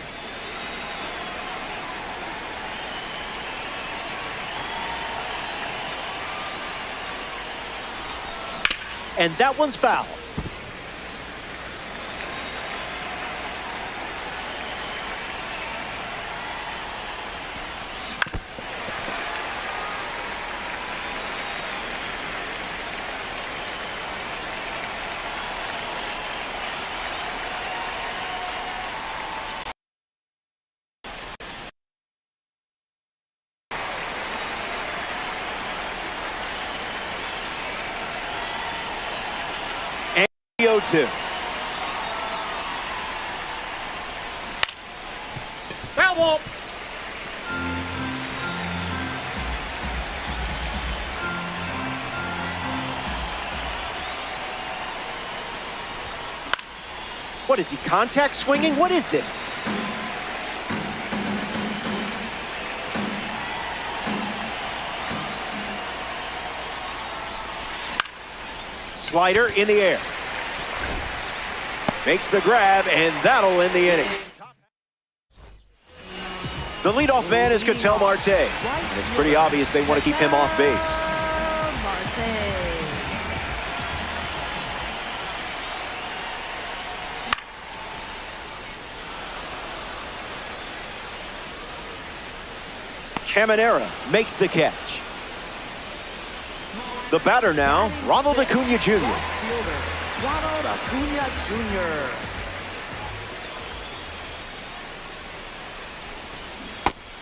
And that one's foul. And 0-2. Double. What is he, contact swinging? What is this? Slider in the air. Makes the grab, and that'll end the inning. The leadoff man is Ketel Marte. And it's pretty obvious they want to keep him off base. Caminera makes the catch. The batter now, Ronald Acuna Jr. Fielder, Ronald Acuna Jr.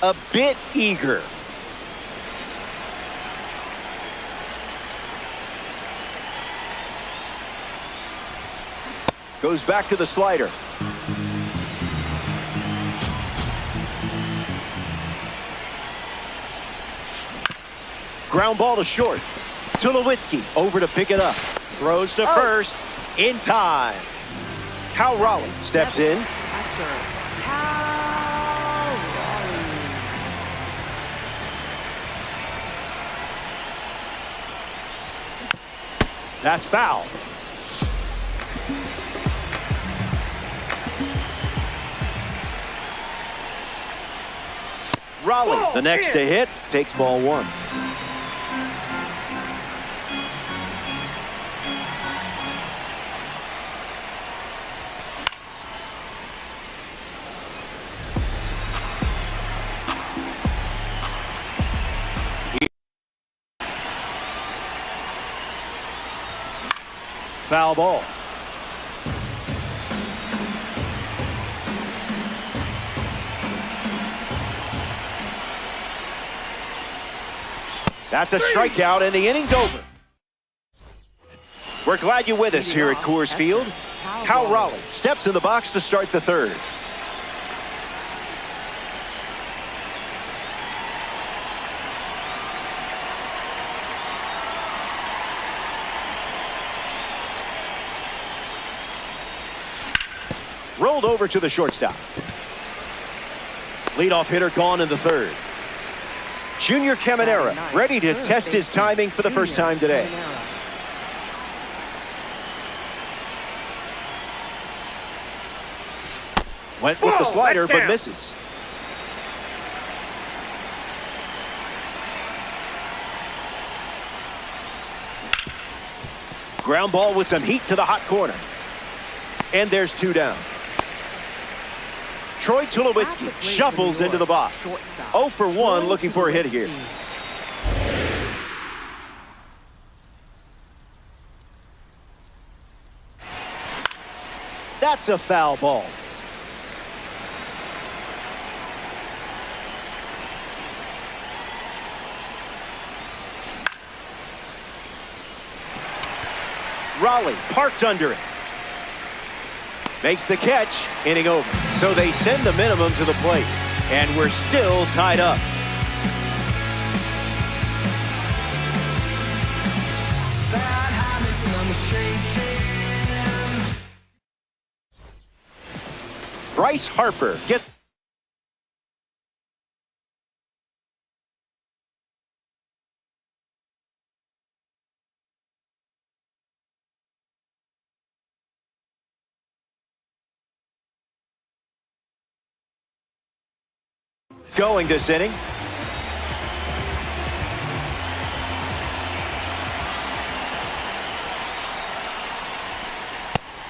A bit eager. Goes back to the slider. Ground ball to short. Tulowitzki over to pick it up. Throws to first in time. Cal Raleigh steps in. Cal Raleigh. That's foul. Raleigh, the next to hit, takes ball one. Foul ball. That's a strikeout, and the inning's over. We're glad you're with us here at Coors Field. Cal Raleigh steps in the box to start the third. Rolled over to the shortstop. Leadoff hitter gone in the third. Junior Caminera ready to test his timing for the first time today. Went with the slider but misses. Ground ball with some heat to the hot corner. And there's two down. Troy Tulowitzki shuffles into the box. 0 for 1 looking for a hit here. That's a foul ball. Raleigh parked under it. Makes the catch, inning over. So they send the minimum to the plate, and we're still tied up. Bryce Harper gets going this inning.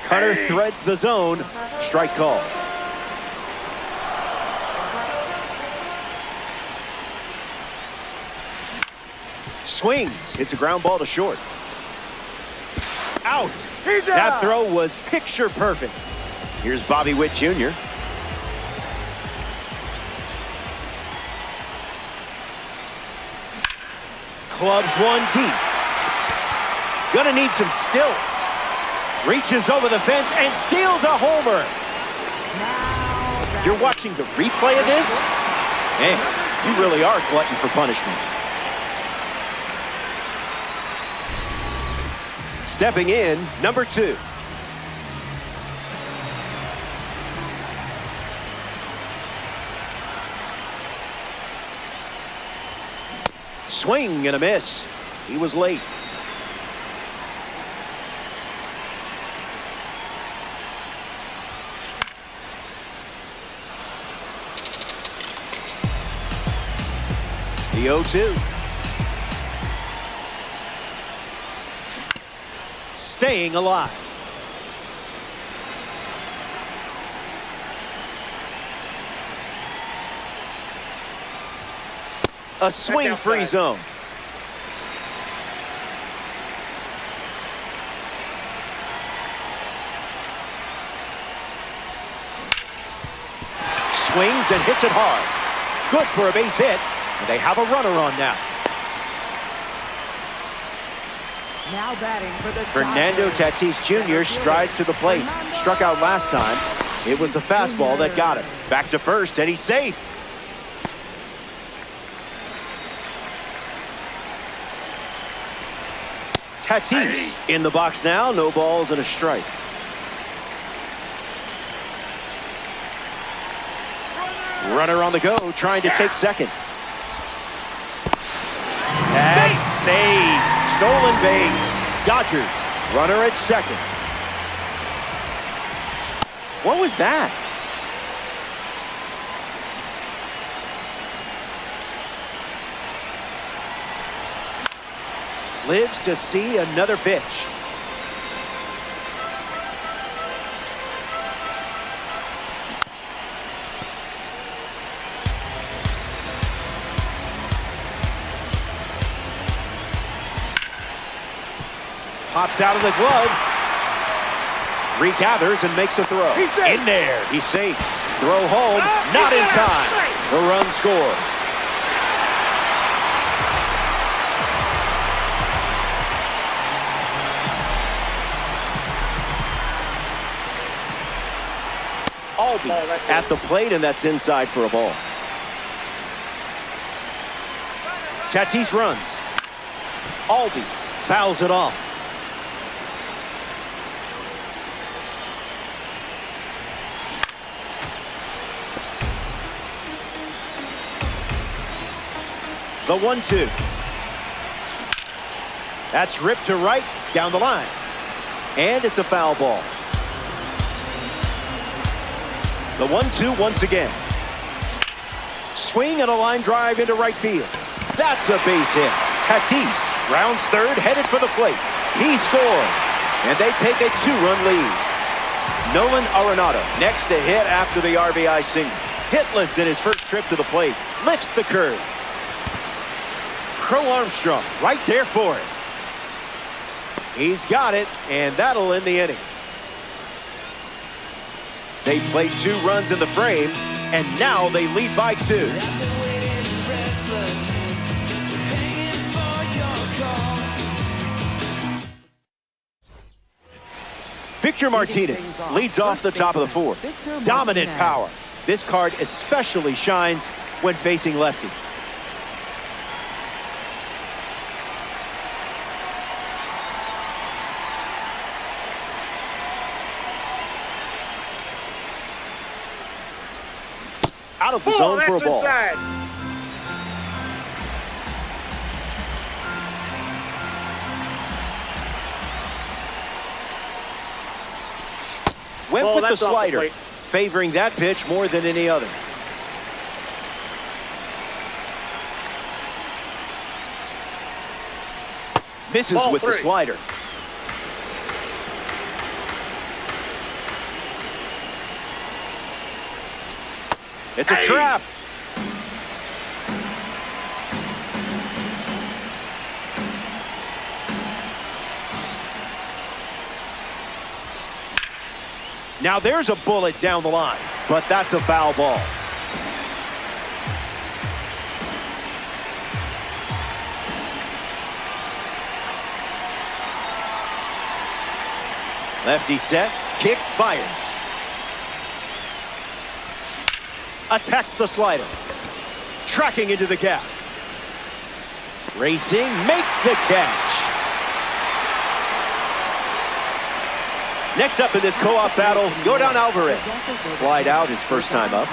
Cutter threads the zone. Strike call. Swings. Hits a ground ball to short. Out. That throw was picture perfect. Here's Bobby Witt Jr. Clubs one deep. Gonna need some stilts. Reaches over the fence and steals a homer. Now You're watching the replay of this? Man, you really are glutton for punishment. Stepping in, number 2. Swing and a miss. He was late. The 0-2. Staying alive. A swing-free zone. Swings and hits it hard. Good for a base hit. And they have a runner on now. Now batting for the Fernando Tatis Jr. strides to the plate. Struck out last time. It was the fastball that got him. Back to first, and he's safe. Tatis in the box now. No balls and a strike. Runner on the go, trying to take second. Tag save. Stolen base. Dodgers. Runner at second. What was that? Lives to see another pitch. Pops out of the glove. Regathers and makes a throw. In there. He's safe. Throw home. Not in time. The run scored. Albies at the plate, and that's inside for a ball. Tatis runs. Albies fouls it off. The 1-2. That's ripped to right, down the line. And it's a foul ball. The 1-2 once again. Swing and a line drive into right field. That's a base hit. Tatis rounds third, headed for the plate. He scored, and they take a 2-run lead. Nolan Arenado next to hit after the RBI single. Hitless in his first trip to the plate. Lifts the curve. Crow Armstrong right there for it. He's got it, and that'll end the inning. They played 2 runs in the frame, and now they lead by 2. Victor Martinez leads off the top of the 4th. Dominant power. This card especially shines when facing lefties. Out of the zone for a ball. Inside. Went with the That's off the slider, plate. favoring that pitch more than any other. Misses Ball with the 3. slider. It's a trap. Now there's a bullet down the line, but that's a foul ball. Lefty sets, kicks, fires. attacks the slider. Tracking into the gap. Racing, makes the catch. Next up in this co-op battle, Yordan Alvarez. Flied out his first time up.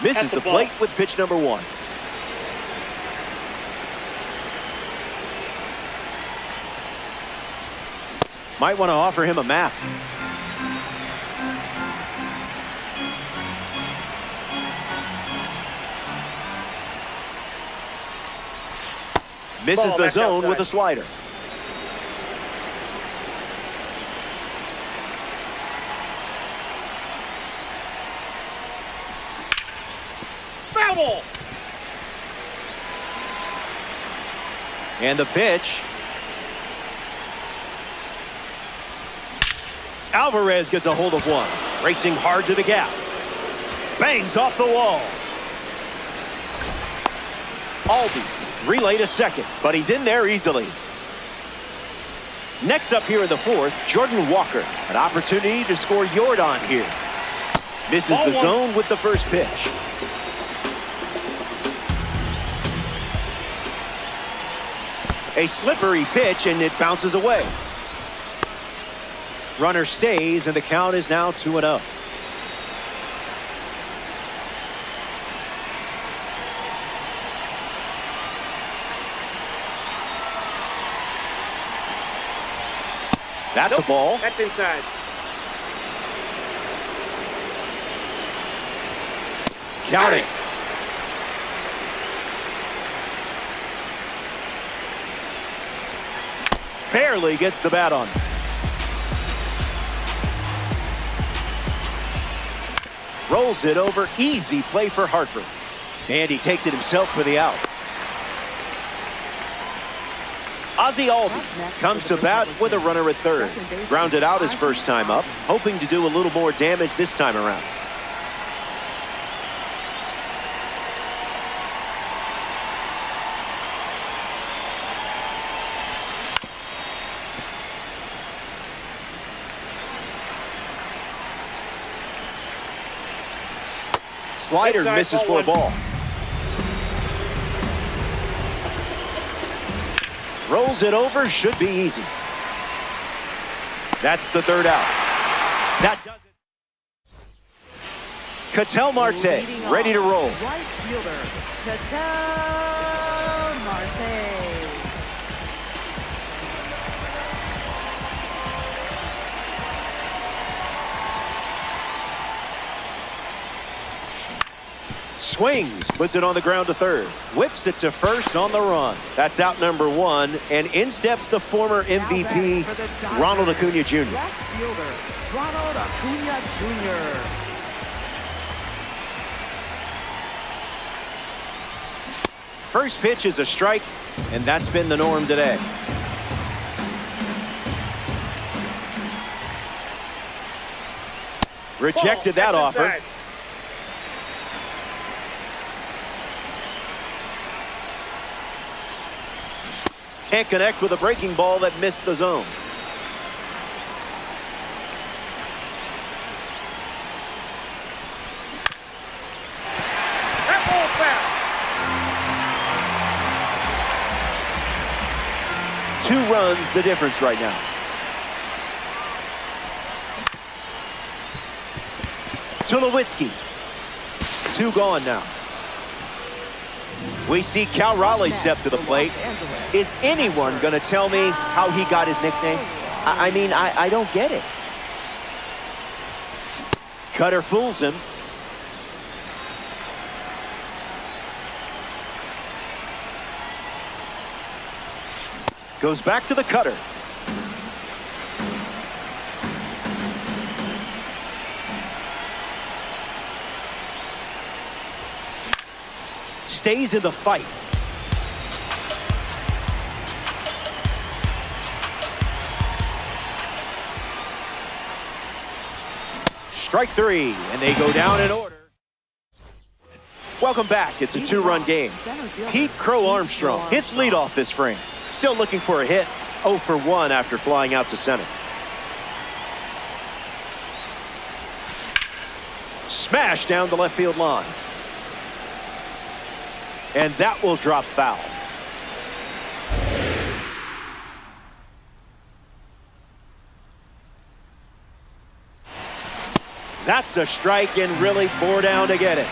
Misses the plate with pitch number 1. Might want to offer him a map. Misses the zone with a slider. Foul ball. And the pitch. Alvarez gets a hold of one. Racing hard to the gap. Bangs off the wall. Albies relay to second, but he's in there easily. Next up here in the 4th, Jordan Walker. An opportunity to score Yordan here. Misses the zone with the first pitch. A slippery pitch, and it bounces away. Runner stays, and the count is now 2-0. That's a ball. That's inside. Count it. Barely gets the bat on. Rolls it over. Easy play for Harper. And he takes it himself for the out. Ozzie Albies comes to bat with a runner at third. Grounded out his first time up, hoping to do a little more damage this time around. Slider misses for a ball. Rolls it over, should be easy. That's the third out. That does it. Ketel Marte ready to roll. Right fielder, Ketel Marte. Swings, puts it on the ground to third. Whips it to first on the run. That's out number 1, and in steps the former MVP, Ronald Acuna Jr. Left fielder, Ronald Acuna Jr. First pitch is a strike, and that's been the norm today. Rejected that offer. Inside. Can't connect with a breaking ball that missed the zone. That ball foul. 2 runs the difference right now. Tulowitzki. 2 gone now. We see Cal Raleigh step to the plate. Is anyone going to tell me how he got his nickname? I mean, I don't get it. Cutter fools him. Goes back to the cutter. Stays in the fight. Strike 3, and they go down in order. Welcome back. It's a 2-run game. Pete Crow Armstrong hits leadoff this frame. Still looking for a hit. 0 for 1 after flying out to center. Smash down the left field line. And that will drop foul. That's a strike and really bore down to get it.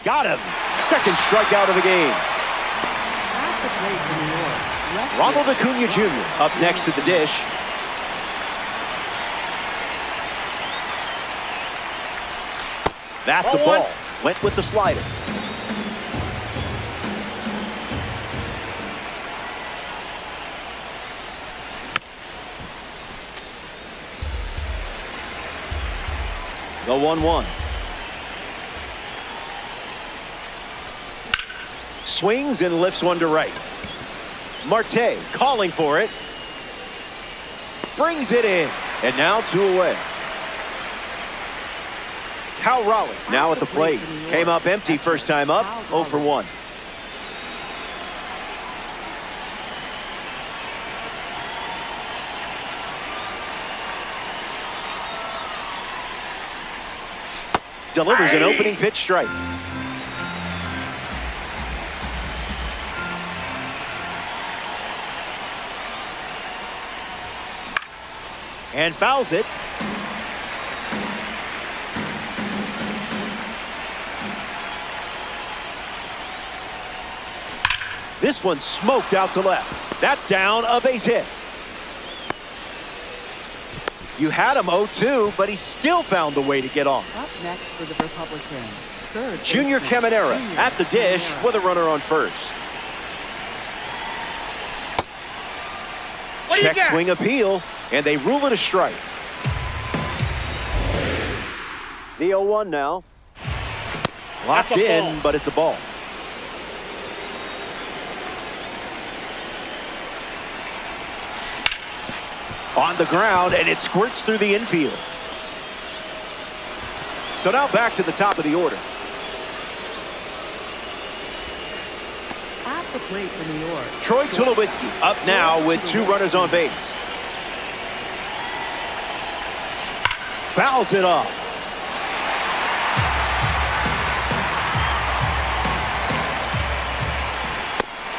Got him. Second strikeout of the game. Ronald Acuna Jr. up next to the dish. That's a ball. Went with the slider. The 1-1. Swings and lifts one to right. Marte calling for it. Brings it in. And now 2 away. Cal Raleigh now at the plate. Came up empty first time up. 0 for 1. Delivers an opening pitch strike. And fouls it. This one smoked out to left. That's down, a base hit. You had him 0-2, but he still found a way to get on. Up next for the Republicans, third Junior baseman, Caminera Junior at the dish Caminera. with a runner on first. What do you Check got? swing appeal, and they rule it a strike. The 0-1 now. Locked That's a in, ball. but it's a ball. On the ground, and it squirts through the infield. So now back to the top of the order. At the plate for New York, Troy Tulowitzki up now with 2 runners on base. Fouls it off.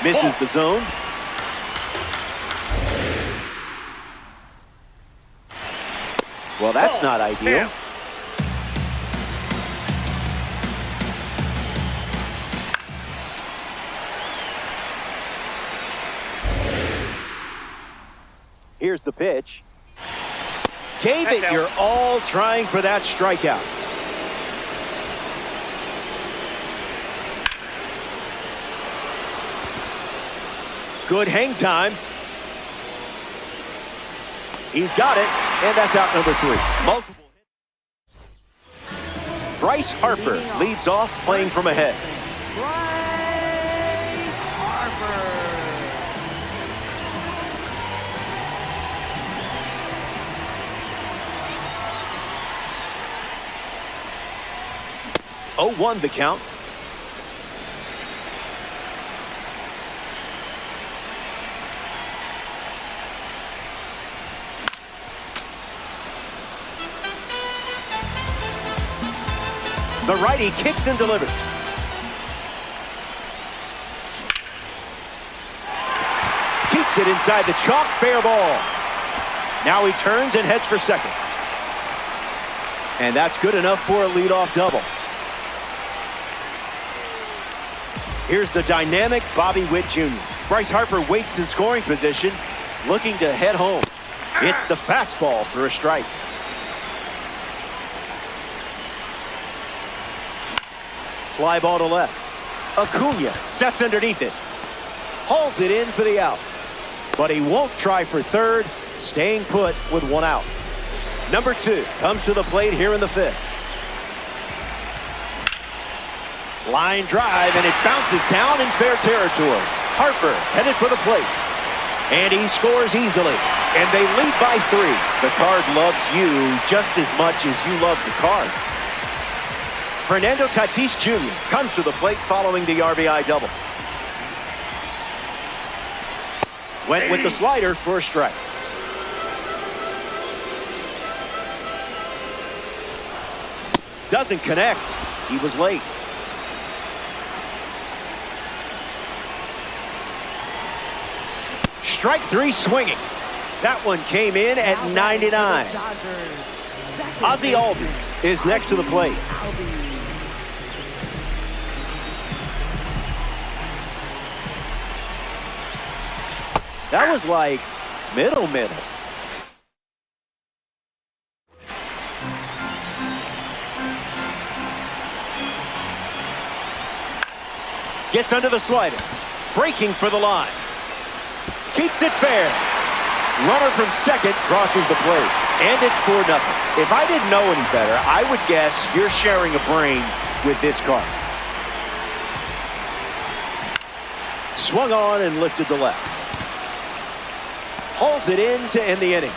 Misses the zone. Well, that's not ideal. Damn. Here's the pitch. Gave it That's out. your all trying for that strikeout. Good hang time. He's got it, and that's out number 3. Multiple hits. Bryce Harper leads off playing from ahead. Bryce Harper. 0-1 the count. The righty kicks and delivers. Keeps it inside the chalk, fair ball. Now he turns and heads for second. And that's good enough for a leadoff double. Here's the dynamic Bobby Witt Jr. Bryce Harper waits in scoring position, looking to head home. It's the fastball for a strike. Fly ball to left. Acuna sets underneath it. Hauls it in for the out. But he won't try for third, staying put with 1 out. Number 2 comes to the plate here in the 5th. Line drive, and it bounces down in fair territory. Harper headed for the plate. And he scores easily. And they lead by 3. The Card loves you just as much as you love the Card. Fernando Tatis Jr. comes to the plate following the RBI double. Went with the slider for a strike. Doesn't connect. He was late. Strike three swinging. That one came in at 99. Ozzie Albies is next to the plate. That was like middle. Gets under the slider. Breaking for the line. Keeps it fair. Runner from second crosses the plate. And it's 4-0. If I didn't know any better, I would guess you're sharing a brain with this card. Swung on and lifted to left. Hauls it in to end the inning.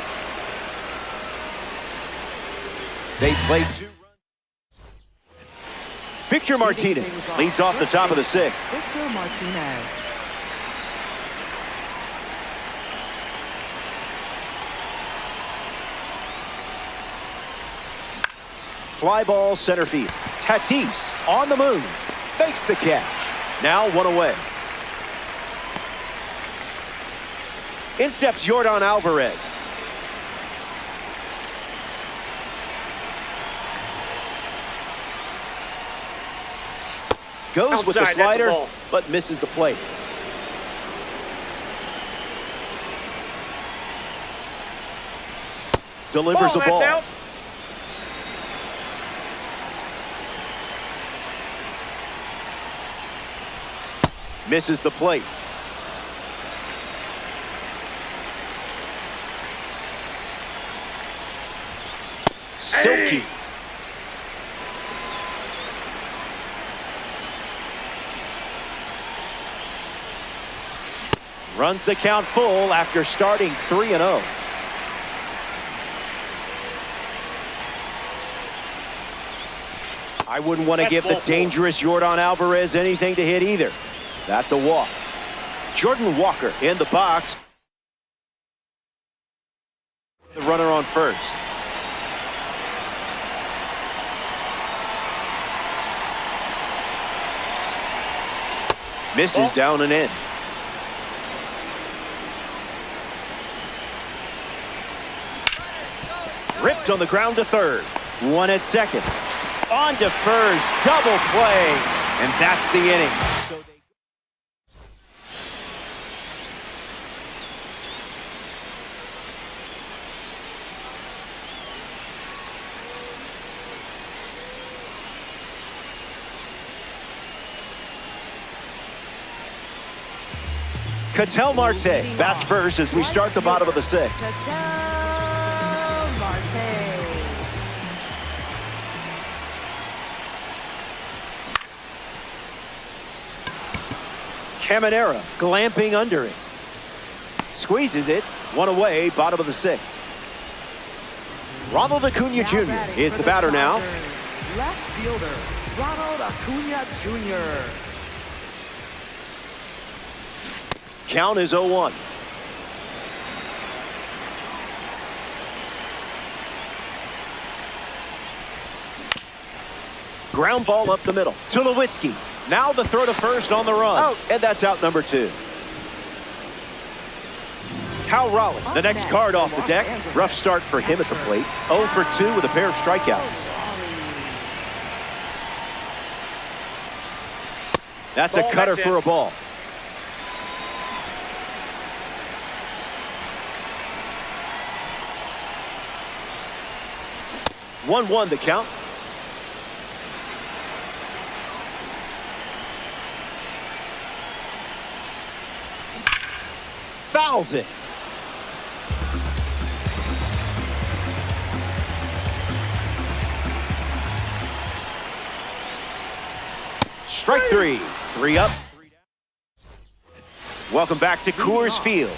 They played 2 runs. Victor Martinez leads off the top of the 6th. Victor Martinez. Fly ball center field. Tatis on the move. Fakes the catch. Now 1 away. In steps Yordan Alvarez. Goes with the Outside, that's slider, the ball. but misses the plate. Delivers a That's ball. out. Misses the plate. Silky. Runs the count full after starting 3-0. I wouldn't want to give the dangerous Yordan Alvarez anything to hit either. That's a walk. Jordan Walker in the box. The runner on first. Misses down and in. Ripped on the ground to third. One at second. On to first. Double play. And that's the inning. Ketel Marte bats first as we start the bottom of the 6th. Ketel Marte. Caminera glamping under it. Squeezes it. 1 away, bottom of the 6th. Ronald Acuna Jr. is the batter now. Left fielder, Ronald Acuna Jr. Count is 0-1. Ground ball up the middle. Tulowitzki. Now the throw to first on the run. And that's out number 2. Cal Raleigh, the next card off the deck. Rough start for him at the plate. 0 for 2 with a pair of strikeouts. That's a cutter for a ball. One the count. Fouls it. Strike 3. 3 up. 3 down. Welcome back to Coors Field.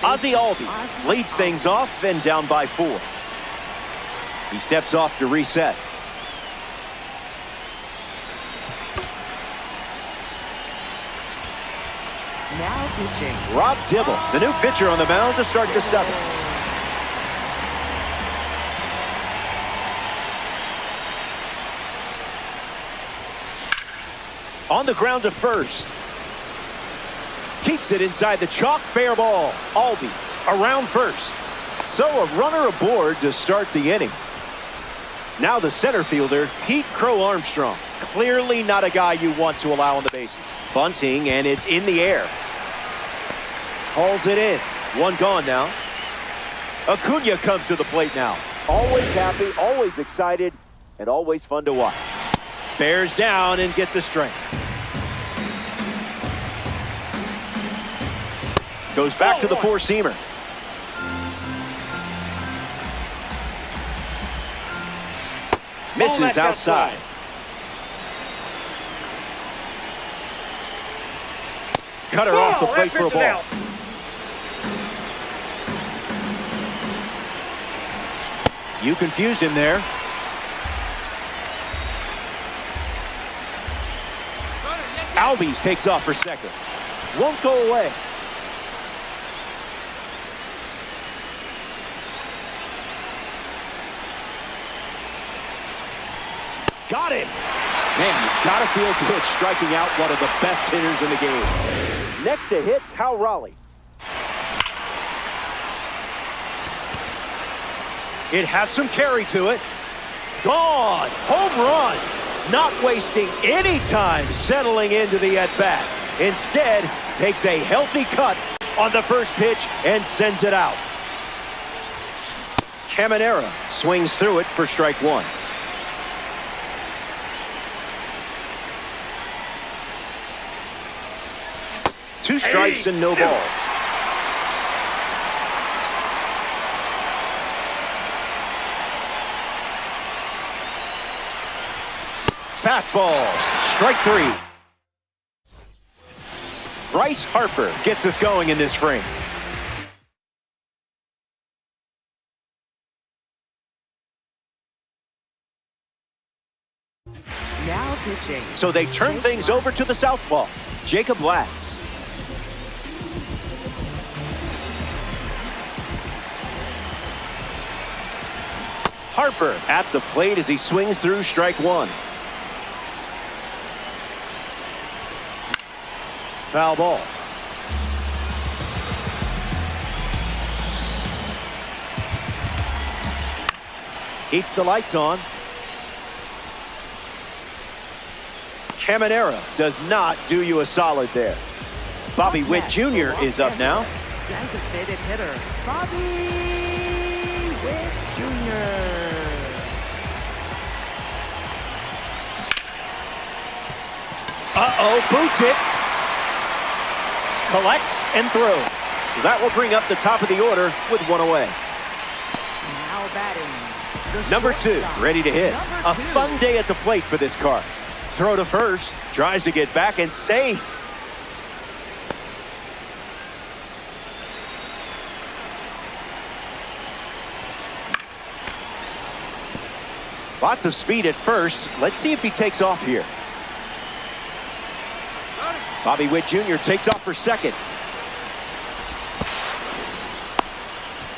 Ozzie Albies leads things off and down by 4. He steps off to reset. Now pitching. Rob Dibble, the new pitcher on the mound to start the seventh. On the ground to first. Keeps it inside the chalk, fair ball. Albies around first. So a runner aboard to start the inning. Now the center fielder, Pete Crow Armstrong. Clearly not a guy you want to allow on the bases. Bunting, and it's in the air. Hauls it in. One gone now. Acuna comes to the plate now. Always happy, always excited, and always fun to watch. Bears down and gets a strike. Goes back to the four-seamer. Misses outside. Cutter off the plate for a ball. You confused him there. Albies takes off for second. Won't go away. Got him. Man, it's got to feel good striking out one of the best hitters in the game. Next to hit, Cal Raleigh. It has some carry to it. Gone. Home run. Not wasting any time settling into the at-bat. Instead, takes a healthy cut on the first pitch and sends it out. Caminera swings through it for strike one. Two strikes and no balls. Fastball, strike three. Bryce Harper gets us going in this frame. Now pitching. So they turn things over to the southpaw, Jacob Latz. Harper at the plate as he swings through strike one. Foul ball. Keeps the lights on. Caminera does not do you a solid there. Bobby Witt Jr. is up now. Designated hitter, Bobby Witt Jr. Boots it. Collects and throws. So that will bring up the top of the order with one away. Now batting. Number two, ready to hit. A fun day at the plate for this car. Throw to first. Tries to get back and safe. Lots of speed at first. Let's see if he takes off here. Bobby Witt Jr. takes off for second.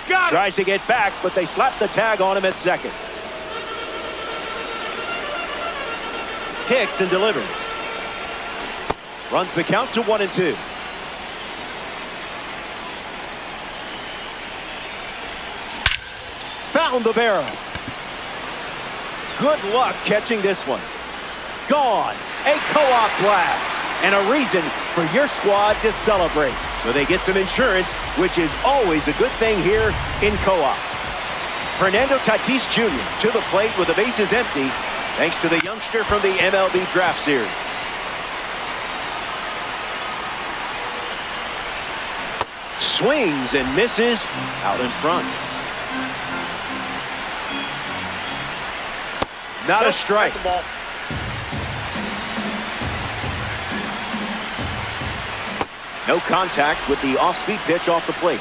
Tries to get back, but they slap the tag on him at second. Hicks and delivers. Runs the count to 1-2. Found the barrel. Good luck catching this one. Gone. A co-op blast. And a reason for your squad to celebrate. So they get some insurance, which is always a good thing here in co-op. Fernando Tatis Jr. to the plate with the bases empty, thanks to the youngster from the MLB Draft Series. Swings and misses out in front. Not a strike. No contact with the off-speed pitch off the plate.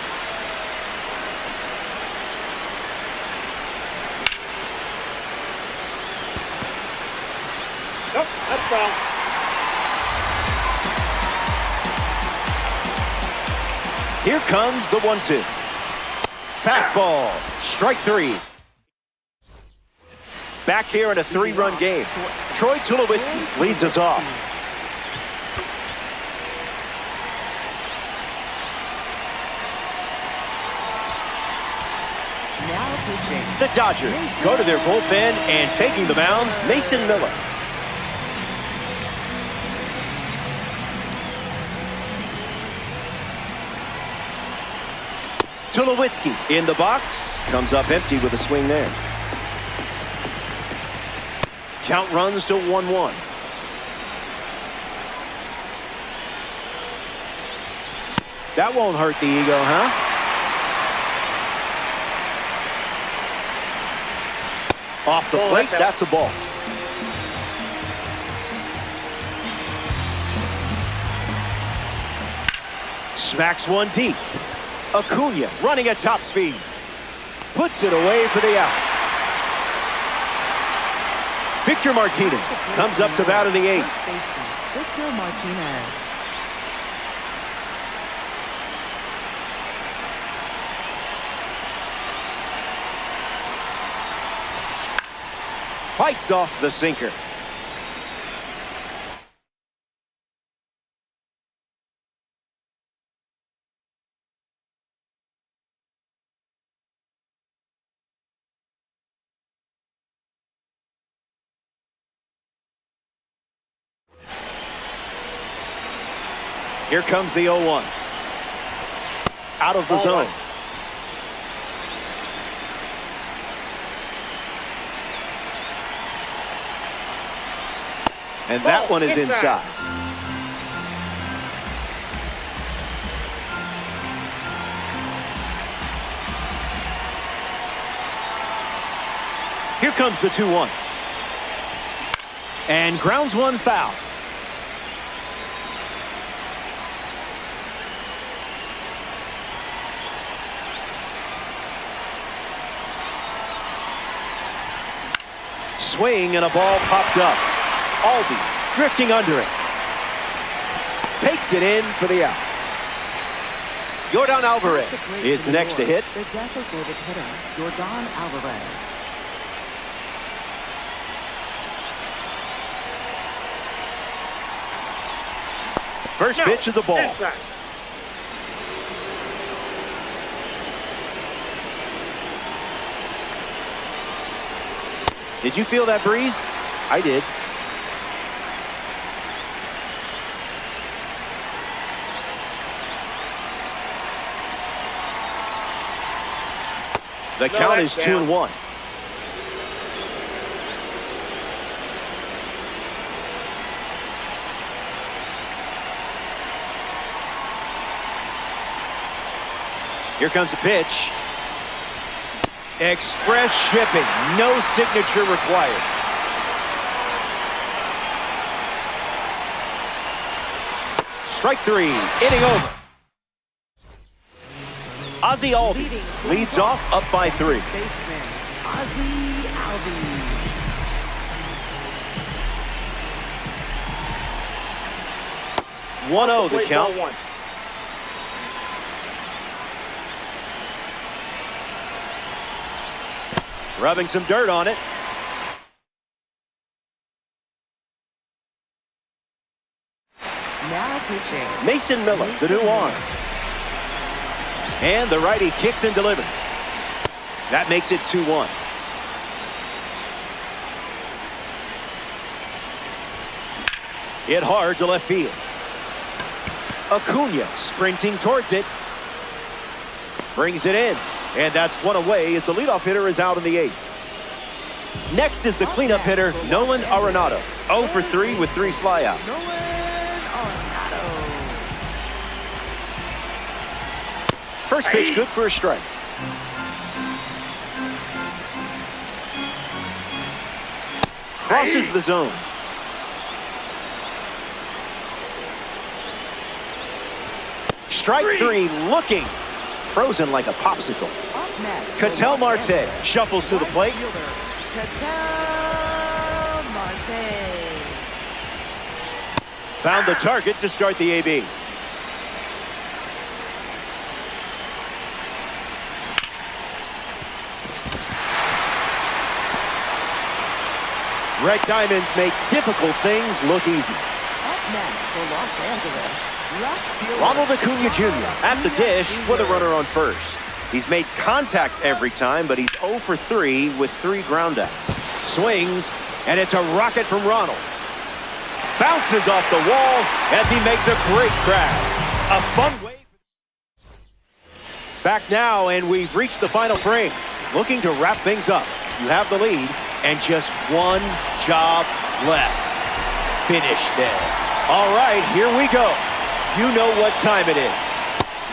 Nope, that's foul. Here comes the 1-2. Fastball, strike three. Back here in a 3-run game. Troy Tulowitzki leads us off. Now pitching. The Dodgers go to their bullpen and taking the mound, Mason Miller. Tulowitzki in the box, comes up empty with a swing there. Count runs to 1-1. That won't hurt the ego, huh? Off the plate, that's a ball. Smacks one deep. Acuna running at top speed. Puts it away for the out. Victor Martinez comes up to bat in the 8th. Victor Martinez. Fights off the sinker. Here comes the 0-1. Out of the zone. And that one is inside. Here comes the 2-1. And grounds one foul. Swing and a ball popped up. Albies drifting under it. Takes it in for the out. Yordan Alvarez is the next to hit. The designated hitter, Yordan Alvarez. First pitch of the ball. Inside. Did you feel that breeze? I did. The count is 2-1. Here comes a pitch. Express shipping. No signature required. Strike three. Inning over. Ozzie Albies leads off up by 3. Baseman, Ozzie Albies. One-0 the count. 1-1. Rubbing some dirt on it. Now pitching. Mason Miller, the new arm. And the righty kicks and delivers. That makes it 2-1. Hit hard to left field. Acuna sprinting towards it. Brings it in. And that's one away as the leadoff hitter is out in the 8th. Next is the cleanup hitter, Nolan Arenado. 0 for 3 with 3 flyouts. Nolan Arenado. First pitch good for a strike. Crosses the zone. Strike three, looking. Frozen like a popsicle. Up next. Ketel Marte shuffles to the plate. Ketel Marte. Found the target to start the AB. Red Diamonds make difficult things look easy. Up next for Los Angeles, left fielder Ronald Acuna Jr. at the dish with a runner on first. He's made contact every time, but he's 0 for 3 with 3 groundouts. Swings, and it's a rocket from Ronald. Bounces off the wall as he makes a great grab. A fun way. Back now, and we've reached the final frame. Looking to wrap things up. You have the lead, and just one job left. Finish there. All right, here we go. You know what time it is.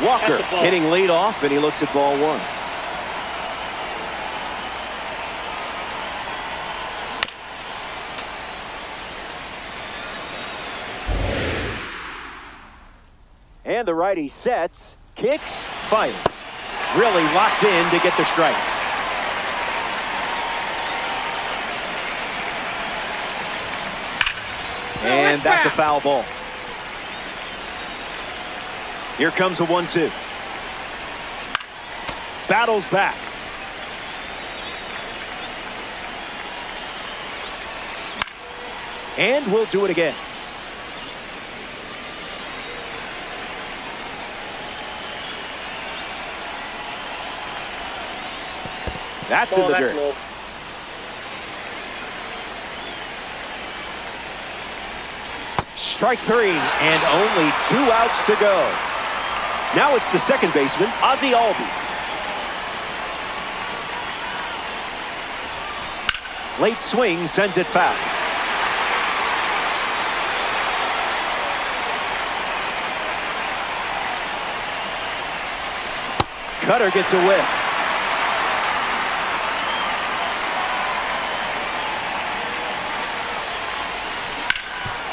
Walker hitting lead off, and he looks at ball 1. And the righty sets, kicks, fires. Really locked in to get the strike. And that's a foul ball. Here comes a 1-2. Battles back. And we'll do it again. That's in the dirt. Low. Strike 3, and only 2 outs to go. Now it's the second baseman, Ozzie Albies. Late swing sends it foul. Cutter gets a whiff.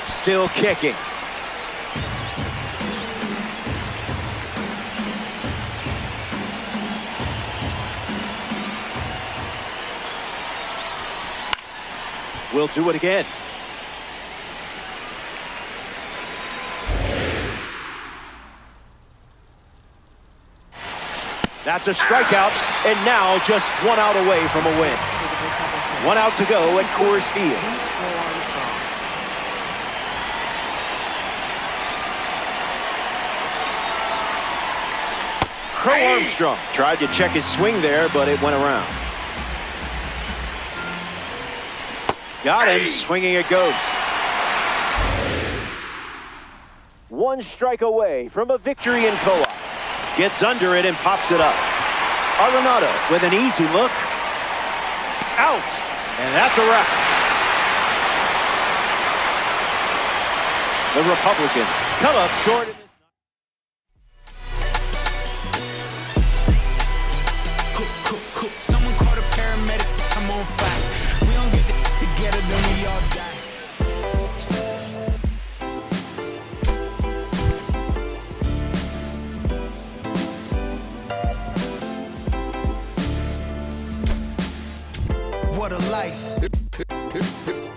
Still kicking. We'll do it again. That's a strikeout, and now just 1 out away from a win. 1 out to go at Coors Field. Crow Armstrong tried to check his swing there, but it went around. Got him, swinging it goes. 1 strike away from a victory in co-op. Gets under it and pops it up. Arenado with an easy look. Out, and that's a wrap. The Republicans come up short. Someone call a paramedic, I'm on fire. We don't get together, then we all die. What a life.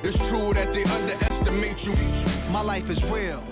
It's true that they underestimate you. My life is real.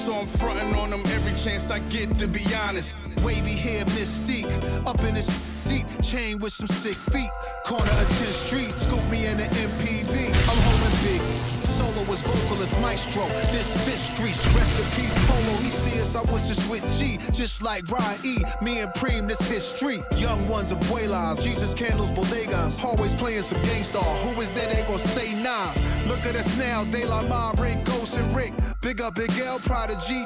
So I'm fronting on them every chance I get, to be honest. Wavy hair, mystique. Up in this deep chain with some sick feet. Corner of 10th Street, scoop me in the MPV. I'm holding big. Soloist, vocalist, maestro. This fish grease, recipes, polo. He see us, I was just with G. Just like Ryan E. Me and Preem, this history. Young ones, abuelas, Jesus candles, bodegas. Always playing some gangsta. Who is that? They gon' say nah. Look at us now, De La Ma, Rick, Ghost, and Rick. Big up, Big L, Prodigy.